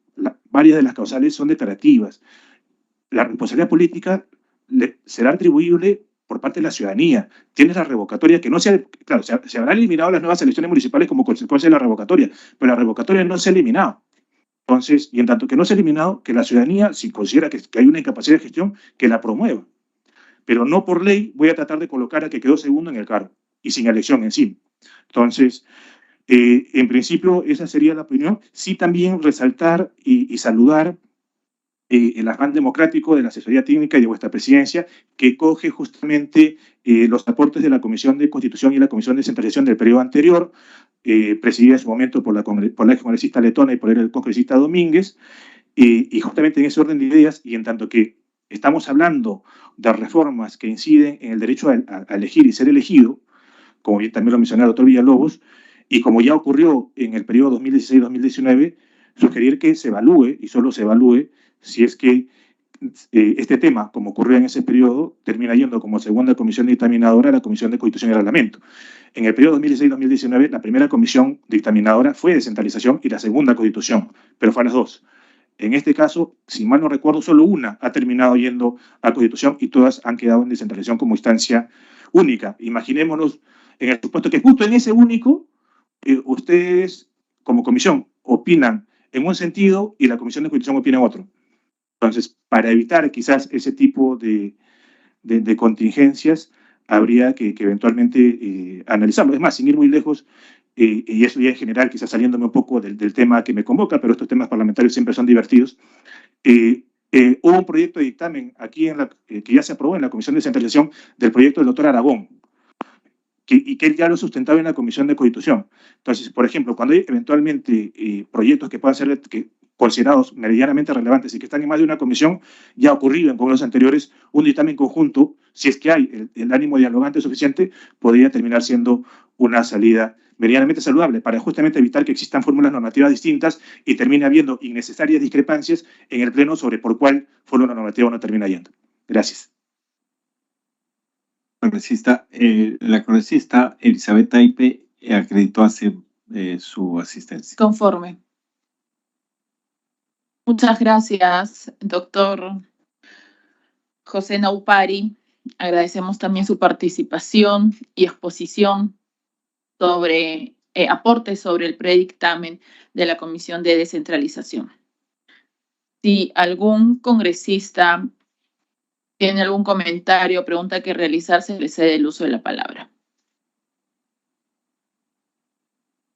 varias de las causales son declarativas. La responsabilidad política será atribuible por parte de la ciudadanía. Tienes la revocatoria que no claro, se habrán eliminado las nuevas elecciones municipales como consecuencia de la revocatoria, pero la revocatoria no se ha eliminado. Entonces, y en tanto que no se ha eliminado, que la ciudadanía, si considera que hay una incapacidad de gestión, que la promueva. Pero no por ley voy a tratar de colocar a que quedó segundo en el cargo y sin elección encima. Entonces, en principio, esa sería la opinión. Sí, también resaltar y saludar el afán democrático de la asesoría técnica y de vuestra presidencia, que coge justamente los aportes de la Comisión de Constitución y la Comisión de Descentralización del periodo anterior, presidida en su momento por la congresista Letona y por el congresista Domínguez, y justamente en ese orden de ideas, y en tanto que estamos hablando de reformas que inciden en el derecho a elegir y ser elegido, como bien también lo mencionó el doctor Villalobos, y como ya ocurrió en el periodo 2016-2019, sugerir que se evalúe, y solo se evalúe, si es que este tema, como ocurrió en ese periodo, termina yendo como segunda comisión dictaminadora a la Comisión de Constitución y Reglamento. En el periodo 2016-2019, la primera comisión dictaminadora fue descentralización y la segunda Constitución, pero fue a las dos. En este caso, si mal no recuerdo, solo una ha terminado yendo a Constitución y todas han quedado en descentralización como instancia única. Imaginémonos en el supuesto que justo en ese único, ustedes como comisión opinan en un sentido y la Comisión de Constitución opina en otro. Entonces, para evitar quizás ese tipo de contingencias, habría que eventualmente analizarlo. Es más, sin ir muy lejos, y eso ya en general, quizás saliéndome un poco del tema que me convoca, pero estos temas parlamentarios siempre son divertidos, hubo un proyecto de dictamen aquí que ya se aprobó en la Comisión de Descentralización del proyecto del doctor Aragón, y que él ya lo sustentaba en la Comisión de Constitución. Entonces, por ejemplo, cuando hay eventualmente proyectos que puedan ser considerados meridianamente relevantes y que están en más de una comisión, ya ha ocurrido en congresos anteriores, un dictamen conjunto, si es que hay el ánimo dialogante suficiente, podría terminar siendo una salida medianamente saludable para justamente evitar que existan fórmulas normativas distintas y termine habiendo innecesarias discrepancias en el Pleno sobre por cuál fórmula normativa uno termina yendo. Gracias. La congresista Elizabeth Taipe acreditó hacer su asistencia. Conforme. Muchas gracias, doctor José Naupari. Agradecemos también su participación y exposición sobre aportes sobre el predictamen de la Comisión de Descentralización. Si algún congresista tiene algún comentario o pregunta que realizar, se le cede el uso de la palabra.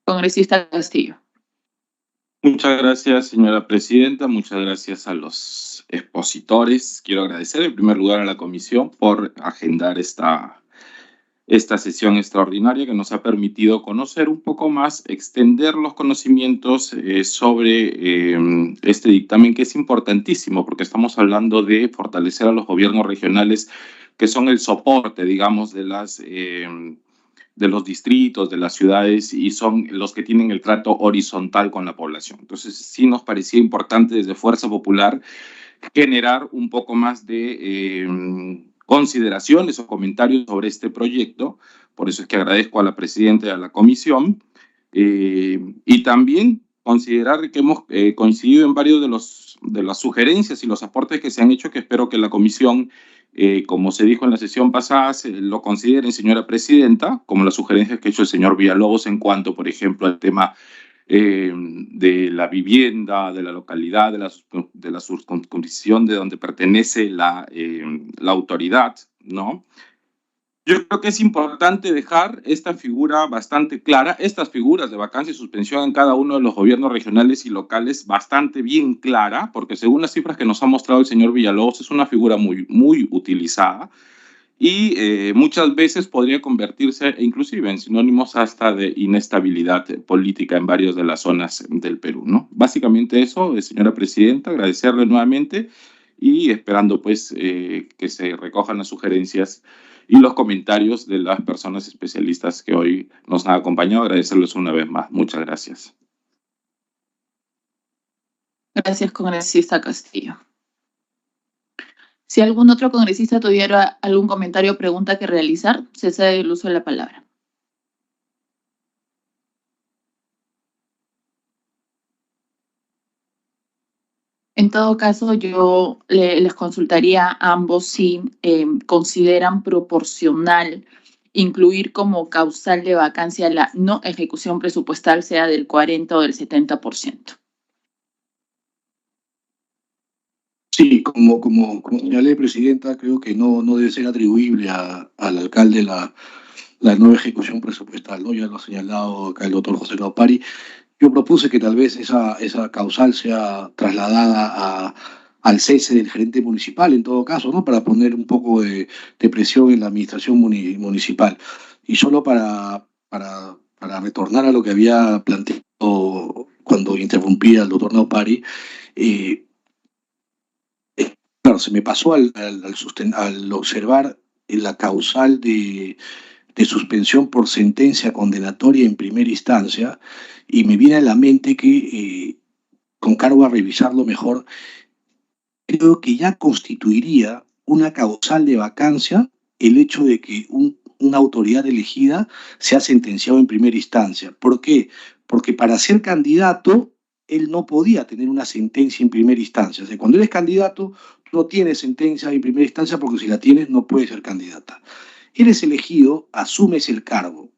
Congresista Castillo. Muchas gracias, señora presidenta. Muchas gracias a los expositores. Quiero agradecer en primer lugar a la comisión por agendar esta sesión extraordinaria que nos ha permitido conocer un poco más, extender los conocimientos sobre este dictamen, que es importantísimo porque estamos hablando de fortalecer a los gobiernos regionales, que son el soporte, digamos, de los distritos, de las ciudades, y son los que tienen el trato horizontal con la población. Entonces, sí nos parecía importante desde Fuerza Popular generar un poco más de consideraciones o comentarios sobre este proyecto. Por eso es que agradezco a la presidenta y a la comisión. Y también considerar que hemos coincidido en varios de las sugerencias y los aportes que se han hecho, que espero que la comisión, como se dijo en la sesión pasada, lo consideren, señora presidenta, como las sugerencias que ha hecho el señor Villalobos en cuanto, por ejemplo, al tema de la vivienda, de la localidad, de la circunscripción de donde pertenece la autoridad, ¿no? Yo creo que es importante dejar esta figura bastante clara, estas figuras de vacancia y suspensión en cada uno de los gobiernos regionales y locales bastante bien clara, porque según las cifras que nos ha mostrado el señor Villalobos, es una figura muy, muy utilizada y muchas veces podría convertirse inclusive en sinónimos hasta de inestabilidad política en varias de las zonas del Perú, ¿no? Básicamente eso, señora presidenta, agradecerle nuevamente y esperando pues que se recojan las sugerencias y los comentarios de las personas especialistas que hoy nos han acompañado. Agradecerles una vez más. Muchas gracias. Gracias, congresista Castillo. Si algún otro congresista tuviera algún comentario o pregunta que realizar, se cede el uso de la palabra. En todo caso, yo les consultaría a ambos si consideran proporcional incluir como causal de vacancia la no ejecución presupuestal, sea del 40 o del 70%. Sí, como señalé, Presidenta, creo que no debe ser atribuible al alcalde la nueva ejecución presupuestal, ¿no? Ya lo ha señalado acá el doctor José Laupari. Yo propuse que tal vez esa causal sea trasladada al cese del gerente municipal, en todo caso, ¿no? Para poner un poco de presión en la administración municipal. Y solo para retornar a lo que había planteado cuando interrumpía al doctor Laupari, claro, se me pasó al observar la causal de suspensión por sentencia condenatoria en primera instancia, y me viene a la mente que, con cargo a revisarlo mejor, creo que ya constituiría una causal de vacancia el hecho de que una autoridad elegida sea sentenciado en primera instancia. ¿Por qué? Porque para ser candidato, él no podía tener una sentencia en primera instancia. O sea, cuando eres candidato, tú no tienes sentencia en primera instancia, porque si la tienes, no puedes ser candidata. Eres elegido, asumes el cargo,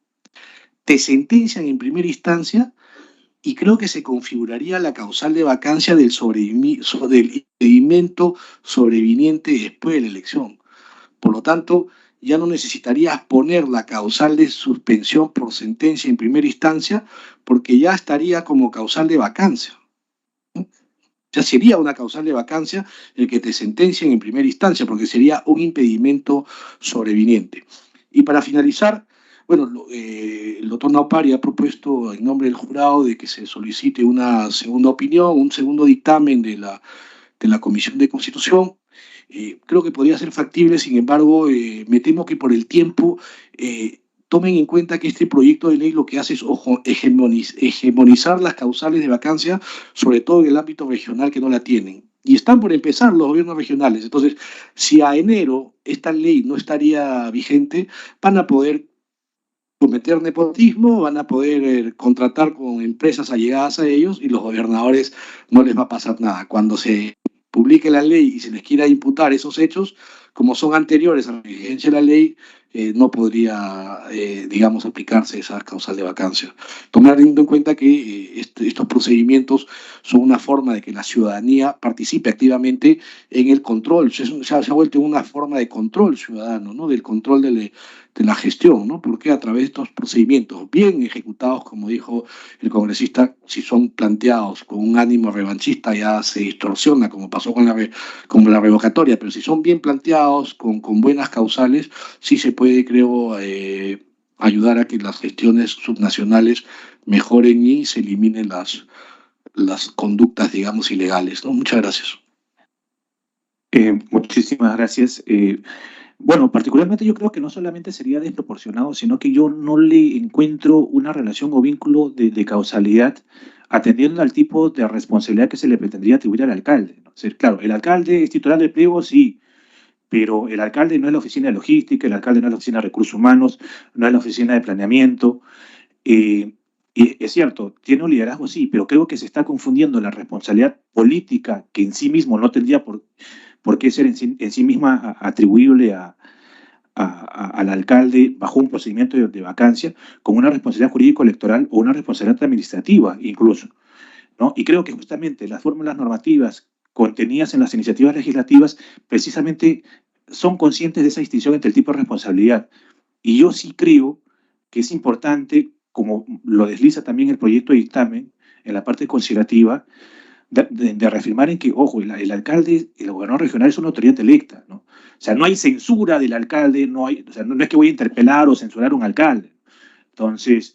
te sentencian en primera instancia y creo que se configuraría la causal de vacancia del impedimento sobreviniente después de la elección. Por lo tanto, ya no necesitarías poner la causal de suspensión por sentencia en primera instancia, porque ya estaría como causal de vacancia. Ya sería una causal de vacancia el que te sentencien en primera instancia, porque sería un impedimento sobreviniente. Y para finalizar, bueno, el doctor Laupari ha propuesto en nombre del jurado de que se solicite una segunda opinión, un segundo dictamen de la Comisión de Constitución. Creo que podría ser factible, sin embargo, me temo que por el tiempo tomen en cuenta que este proyecto de ley lo que hace es hegemonizar las causales de vacancia, sobre todo en el ámbito regional, que no la tienen. Y están por empezar los gobiernos regionales. Entonces, si a enero esta ley no estaría vigente, van a poder cometer nepotismo, van a poder contratar con empresas allegadas a ellos, y los gobernadores no les va a pasar nada. Cuando se publique la ley y se les quiera imputar esos hechos, como son anteriores a la vigencia de la ley, no podría, digamos, aplicarse esa causal de vacancia. Teniendo en cuenta que estos procedimientos son una forma de que la ciudadanía participe activamente en el control. Se ha vuelto una forma de control ciudadano, ¿no? Del control de la gestión, ¿no? Porque a través de estos procedimientos bien ejecutados, como dijo el congresista, si son planteados con un ánimo revanchista, ya se distorsiona, como pasó con la revocatoria, pero si son bien planteados con buenas causales, sí se puede, creo, ayudar a que las gestiones subnacionales mejoren y se eliminen las conductas, digamos, ilegales, ¿no? Muchas gracias. Muchísimas gracias. Bueno, particularmente yo creo que no solamente sería desproporcionado, sino que yo no le encuentro una relación o vínculo de causalidad atendiendo al tipo de responsabilidad que se le pretendría atribuir al alcalde, ¿no? Es decir, claro, el alcalde es titular del pliego, sí, pero el alcalde no es la oficina de logística, el alcalde no es la oficina de recursos humanos, no es la oficina de planeamiento. Y es cierto, tiene un liderazgo, sí, pero creo que se está confundiendo la responsabilidad política, que en sí mismo no tendría por qué ser en sí misma atribuible al alcalde bajo un procedimiento de vacancia, con una responsabilidad jurídico-electoral o una responsabilidad administrativa incluso, ¿no? Y creo que justamente las fórmulas normativas contenidas en las iniciativas legislativas precisamente son conscientes de esa distinción entre el tipo de responsabilidad. Y yo sí creo que es importante, como lo desliza también el proyecto de dictamen en la parte considerativa, de reafirmar en que, ojo, el alcalde, el gobernador regional es una autoridad electa, ¿no? O sea, no hay censura del alcalde, o sea, no es que voy a interpelar o censurar a un alcalde. Entonces,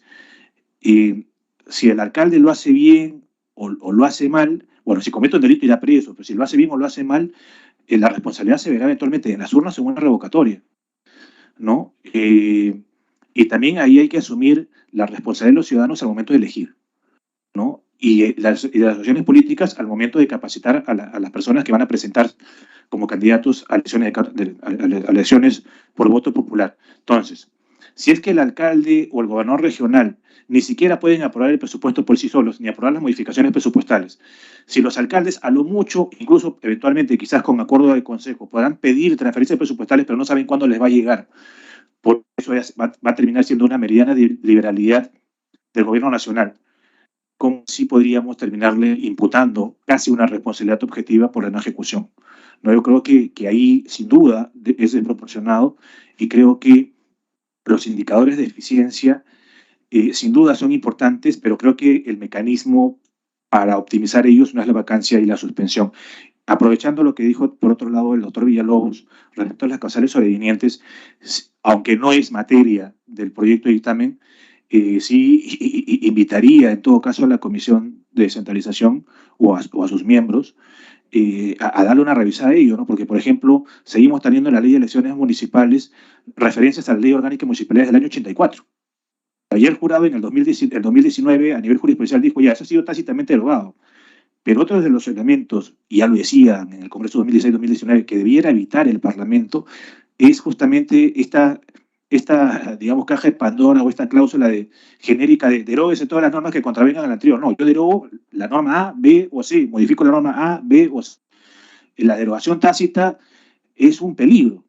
si el alcalde lo hace bien o lo hace mal, bueno, si comete un delito irá preso, pero si lo hace bien o lo hace mal, la responsabilidad se verá eventualmente en las urnas o en una revocatoria, ¿no? Y también ahí hay que asumir la responsabilidad de los ciudadanos al momento de elegir, ¿no? Y las asociaciones políticas al momento de capacitar a las personas que van a presentar como candidatos a elecciones por voto popular. Entonces, Si es que el alcalde o el gobernador regional ni siquiera pueden aprobar el presupuesto por sí solos, ni aprobar las modificaciones presupuestales, si los alcaldes a lo mucho, incluso eventualmente quizás con acuerdo del consejo, podrán pedir transferencias presupuestales, pero no saben cuándo les va a llegar, por eso va a terminar siendo una meridiana liberalidad del gobierno nacional, como si podríamos terminarle imputando casi una responsabilidad objetiva por la no ejecución. No, yo creo que ahí, sin duda, es desproporcionado, y creo que los indicadores de eficiencia, sin duda, son importantes, pero creo que el mecanismo para optimizar ellos no es la vacancia y la suspensión. Aprovechando lo que dijo, por otro lado, el doctor Villalobos respecto a las causales sobrevinientes, aunque no es materia del proyecto de dictamen, sí invitaría en todo caso a la Comisión de Descentralización o a sus miembros a darle una revisada a ello, ¿no? Porque, por ejemplo, seguimos teniendo en la Ley de Elecciones Municipales referencias a la Ley Orgánica de Municipalidades del año 84. Ayer el jurado en el 2019 a nivel jurisprudencial dijo ya, eso ha sido tácitamente derogado. Pero otros de los elementos, y ya lo decían en el Congreso 2016-2019, que debiera evitar el Parlamento, es justamente esta, digamos, caja de Pandora o esta cláusula genérica de deróguese todas las normas que contravengan a la anterior. No, yo derogo la norma A, B o C, modifico la norma A, B o C. La derogación tácita es un peligro,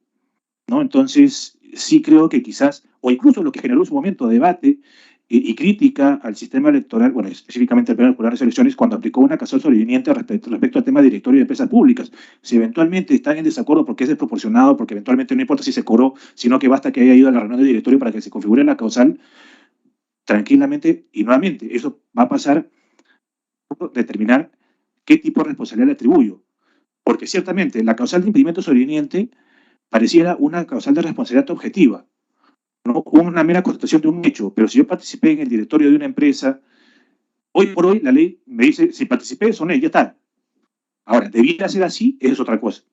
¿no? Entonces, sí creo que quizás, o incluso lo que generó en su momento debate y crítica al sistema electoral, bueno, específicamente al Pleno Popular de Elecciones, cuando aplicó una causal sobreviniente respecto al tema de directorio de empresas públicas. Si eventualmente están en desacuerdo porque es desproporcionado, porque eventualmente no importa si se cobró, sino que basta que haya ido a la reunión de directorio para que se configure la causal, tranquilamente, y nuevamente, eso va a pasar por determinar qué tipo de responsabilidad le atribuyo. Porque ciertamente la causal de impedimento sobreviniente pareciera una causal de responsabilidad objetiva, ¿no? Una mera constatación de un hecho, pero si yo participé en el directorio de una empresa, hoy por hoy la ley me dice, si participé, soné, ya está. Ahora, debiera ser así, eso es otra cosa.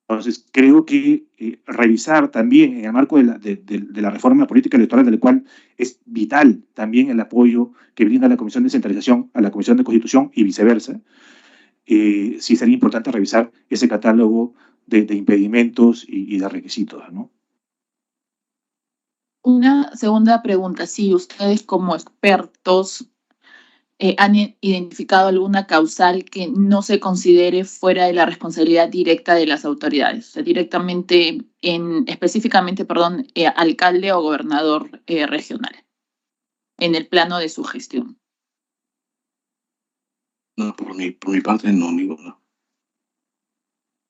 Entonces, creo que revisar también en el marco de la reforma política electoral, de la cual es vital también el apoyo que brinda la Comisión de Descentralización a la Comisión de Constitución y viceversa, sí sería importante revisar ese catálogo de impedimentos y de requisitos, ¿no? Una segunda pregunta, si ustedes como expertos han identificado alguna causal que no se considere fuera de la responsabilidad directa de las autoridades, o sea, directamente, específicamente, alcalde o gobernador regional, en el plano de su gestión. No, por mi parte no, ninguna.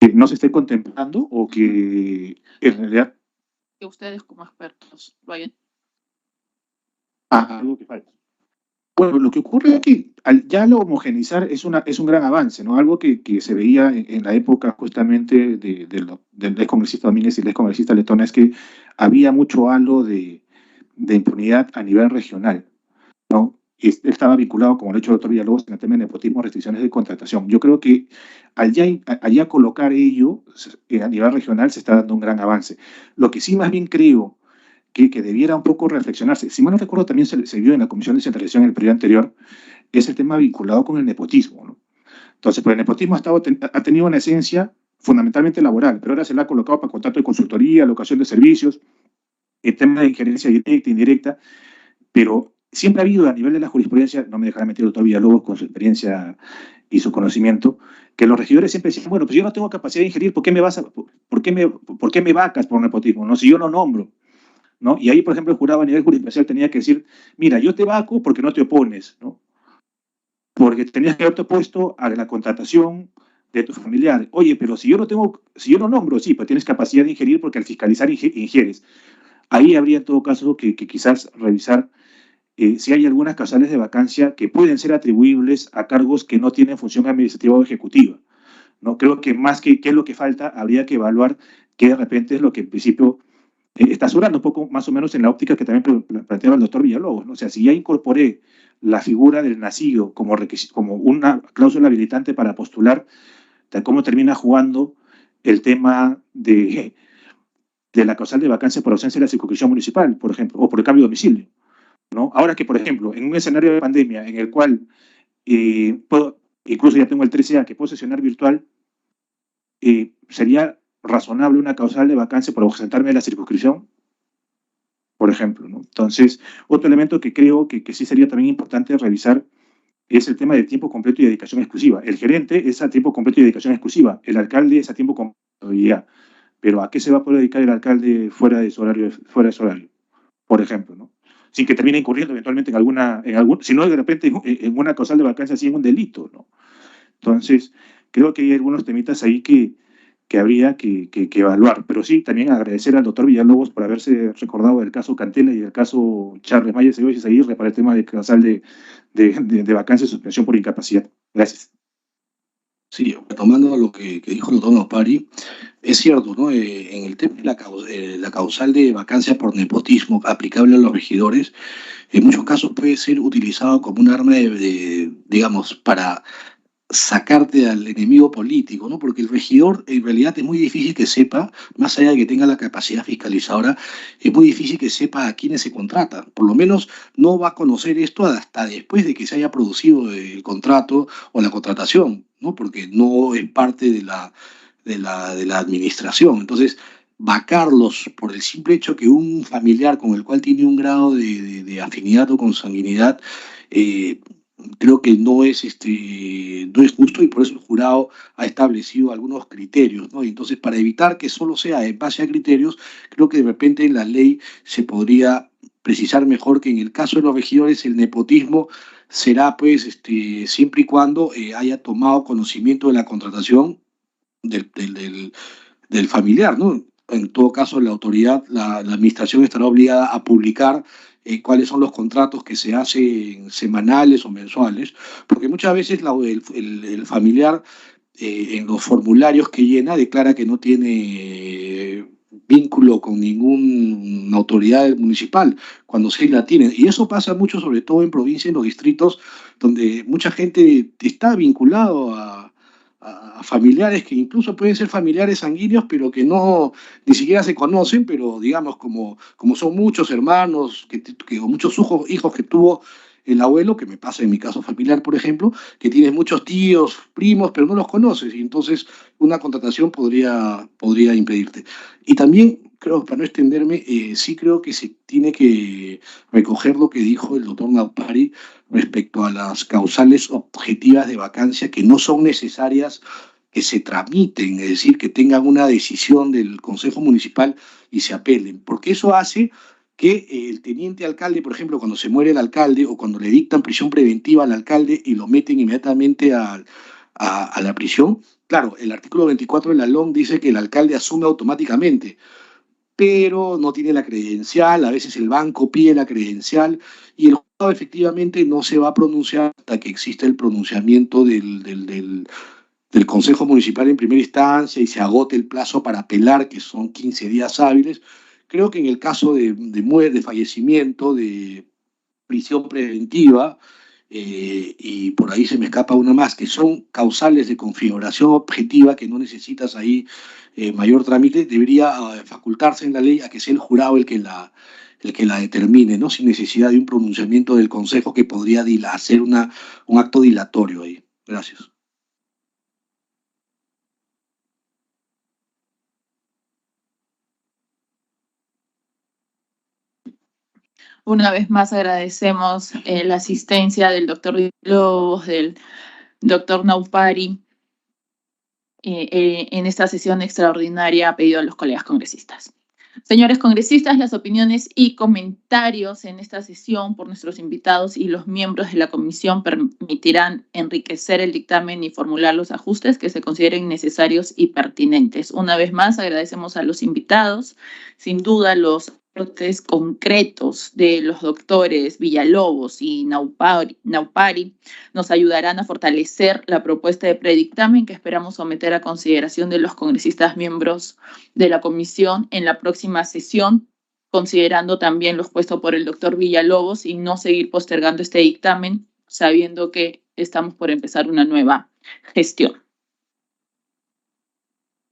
¿Que no se esté contemplando o que en realidad Que ustedes como expertos lo hayan? algo que falta? Bueno, lo que ocurre es que ya lo homogeneizar es un gran avance, ¿no? Algo que se veía en la época justamente del excongresista Domínguez y el excongresista Letona, es que había mucho halo de impunidad a nivel regional, ¿no? Y estaba vinculado, como lo ha dicho el doctor Villalobos, en el tema de nepotismo, restricciones de contratación. Yo creo que al ya colocar ello a nivel regional se está dando un gran avance. Lo que sí más bien creo que debiera un poco reflexionarse, si mal no recuerdo también se vio en la Comisión de Descentralización en el periodo anterior, es el tema vinculado con el nepotismo, ¿no? Entonces, pues el nepotismo ha tenido una esencia fundamentalmente laboral, pero ahora se le ha colocado para contrato de consultoría, locación de servicios, el tema de injerencia directa, indirecta, pero siempre ha habido a nivel de la jurisprudencia, no me dejará mentir el doctor Villalobos con su experiencia y su conocimiento, que los regidores siempre decían, bueno, pues yo no tengo capacidad de ingerir, ¿por qué me vacas por nepotismo? No, si yo no nombro, ¿no? Y ahí, por ejemplo, el jurado a nivel jurisprudencial tenía que decir, mira, yo te vaco porque no te opones, ¿no? Porque tenías que haberte opuesto a la contratación de tu familiar. Oye, pero si yo no nombro, sí, pues tienes capacidad de ingerir porque al fiscalizar ingieres. Ahí habría en todo caso que quizás revisar si hay algunas causales de vacancia que pueden ser atribuibles a cargos que no tienen función administrativa o ejecutiva, ¿no? Creo que más que qué es lo que falta, habría que evaluar qué de repente es lo que en principio está sobrando un poco más o menos en la óptica que también planteaba el doctor Villalobos, ¿no? O sea, si ya incorporé la figura del nacido como una cláusula habilitante para postular, ¿cómo termina jugando el tema de la causal de vacancia por ausencia de la circunscripción municipal, por ejemplo, o por el cambio de domicilio, ¿no? Ahora que, por ejemplo, en un escenario de pandemia en el cual incluso ya tengo el 13A que puedo sesionar virtual, sería razonable una causal de vacancia por ausentarme de la circunscripción. por ejemplo, ¿no? Entonces, otro elemento que creo que sí sería también importante revisar es el tema de tiempo completo y dedicación exclusiva. El gerente es a tiempo completo y dedicación exclusiva, el alcalde es a tiempo completo y ya. Pero ¿a qué se va a poder dedicar el alcalde fuera de su horario, por ejemplo, ¿no? Sin que termine incurriendo eventualmente si no de repente en una causal de vacancia, sí en un delito, ¿no? Entonces, creo que hay algunos temitas ahí que habría que evaluar. Pero sí, también agradecer al doctor Villalobos por haberse recordado del caso Cantela y del caso Charles Mayer Ceballos Aguirre para el tema de causal de vacancia y suspensión por incapacidad. Gracias. Sí, retomando lo que dijo el doctor Naupari, es cierto, ¿no? En el tema de la causal de vacancia por nepotismo aplicable a los regidores, en muchos casos puede ser utilizado como un arma digamos, para sacarte al enemigo político, ¿no? Porque el regidor en realidad es muy difícil que sepa, más allá de que tenga la capacidad fiscalizadora, es muy difícil que sepa a quiénes se contrata. Por lo menos no va a conocer esto hasta después de que se haya producido el contrato o la contratación, ¿no? Porque no es parte de la administración. Entonces, vacarlos por el simple hecho que un familiar con el cual tiene un grado de afinidad o consanguinidad, creo que no es justo, y por eso el jurado ha establecido algunos criterios, ¿no? Y entonces, para evitar que solo sea en base a criterios, creo que de repente en la ley se podría precisar mejor que en el caso de los regidores el nepotismo será pues siempre y cuando haya tomado conocimiento de la contratación del familiar, ¿no? En todo caso, la autoridad, la administración estará obligada a publicar cuáles son los contratos que se hacen semanales o mensuales, porque muchas veces el familiar en los formularios que llena declara que no tiene vínculo con ninguna autoridad municipal, cuando sí la tiene. Y eso pasa mucho, sobre todo en provincias, en los distritos, donde mucha gente está vinculado a familiares que incluso pueden ser familiares sanguíneos, pero que no ni siquiera se conocen, pero digamos, como son muchos hermanos o muchos hijos que tuvo el abuelo, que me pasa en mi caso familiar, por ejemplo, que tienes muchos tíos, primos, pero no los conoces, y entonces una contratación podría impedirte. Y también, creo, para no extenderme, sí creo que se tiene que recoger lo que dijo el doctor Naupari respecto a las causales objetivas de vacancia que no son necesarias que se tramiten, es decir, que tengan una decisión del Consejo Municipal y se apelen, porque eso hace que el teniente alcalde, por ejemplo, cuando se muere el alcalde o cuando le dictan prisión preventiva al alcalde y lo meten inmediatamente a la prisión, claro, el artículo 24 de la LOM dice que el alcalde asume automáticamente, pero no tiene la credencial, a veces el banco pide la credencial y el juzgado efectivamente no se va a pronunciar hasta que exista el pronunciamiento del Consejo Municipal en primera instancia y se agote el plazo para apelar, que son 15 días hábiles. Creo que en el caso de muerte, de fallecimiento, de prisión preventiva, y por ahí se me escapa una más, que son causales de configuración objetiva que no necesitas ahí mayor trámite, debería facultarse en la ley a que sea el jurado el que la determine, ¿no? Sin necesidad de un pronunciamiento del Consejo que podría hacer un acto dilatorio ahí. Gracias. Una vez más agradecemos la asistencia del doctor Villalobos, del doctor Naupari, en esta sesión extraordinaria a pedido de los colegas congresistas. Señores congresistas, las opiniones y comentarios en esta sesión por nuestros invitados y los miembros de la comisión permitirán enriquecer el dictamen y formular los ajustes que se consideren necesarios y pertinentes. Una vez más, agradecemos a los invitados. Sin duda, los aportes concretos de los doctores Villalobos y Naupari nos ayudarán a fortalecer la propuesta de predictamen que esperamos someter a consideración de los congresistas miembros de la comisión en la próxima sesión, considerando también lo expuesto por el doctor Villalobos y no seguir postergando este dictamen, sabiendo que estamos por empezar una nueva gestión.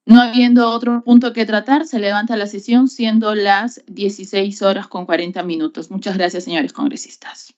No habiendo otro punto que tratar, se levanta la sesión siendo las 16:40. Muchas gracias, señores congresistas.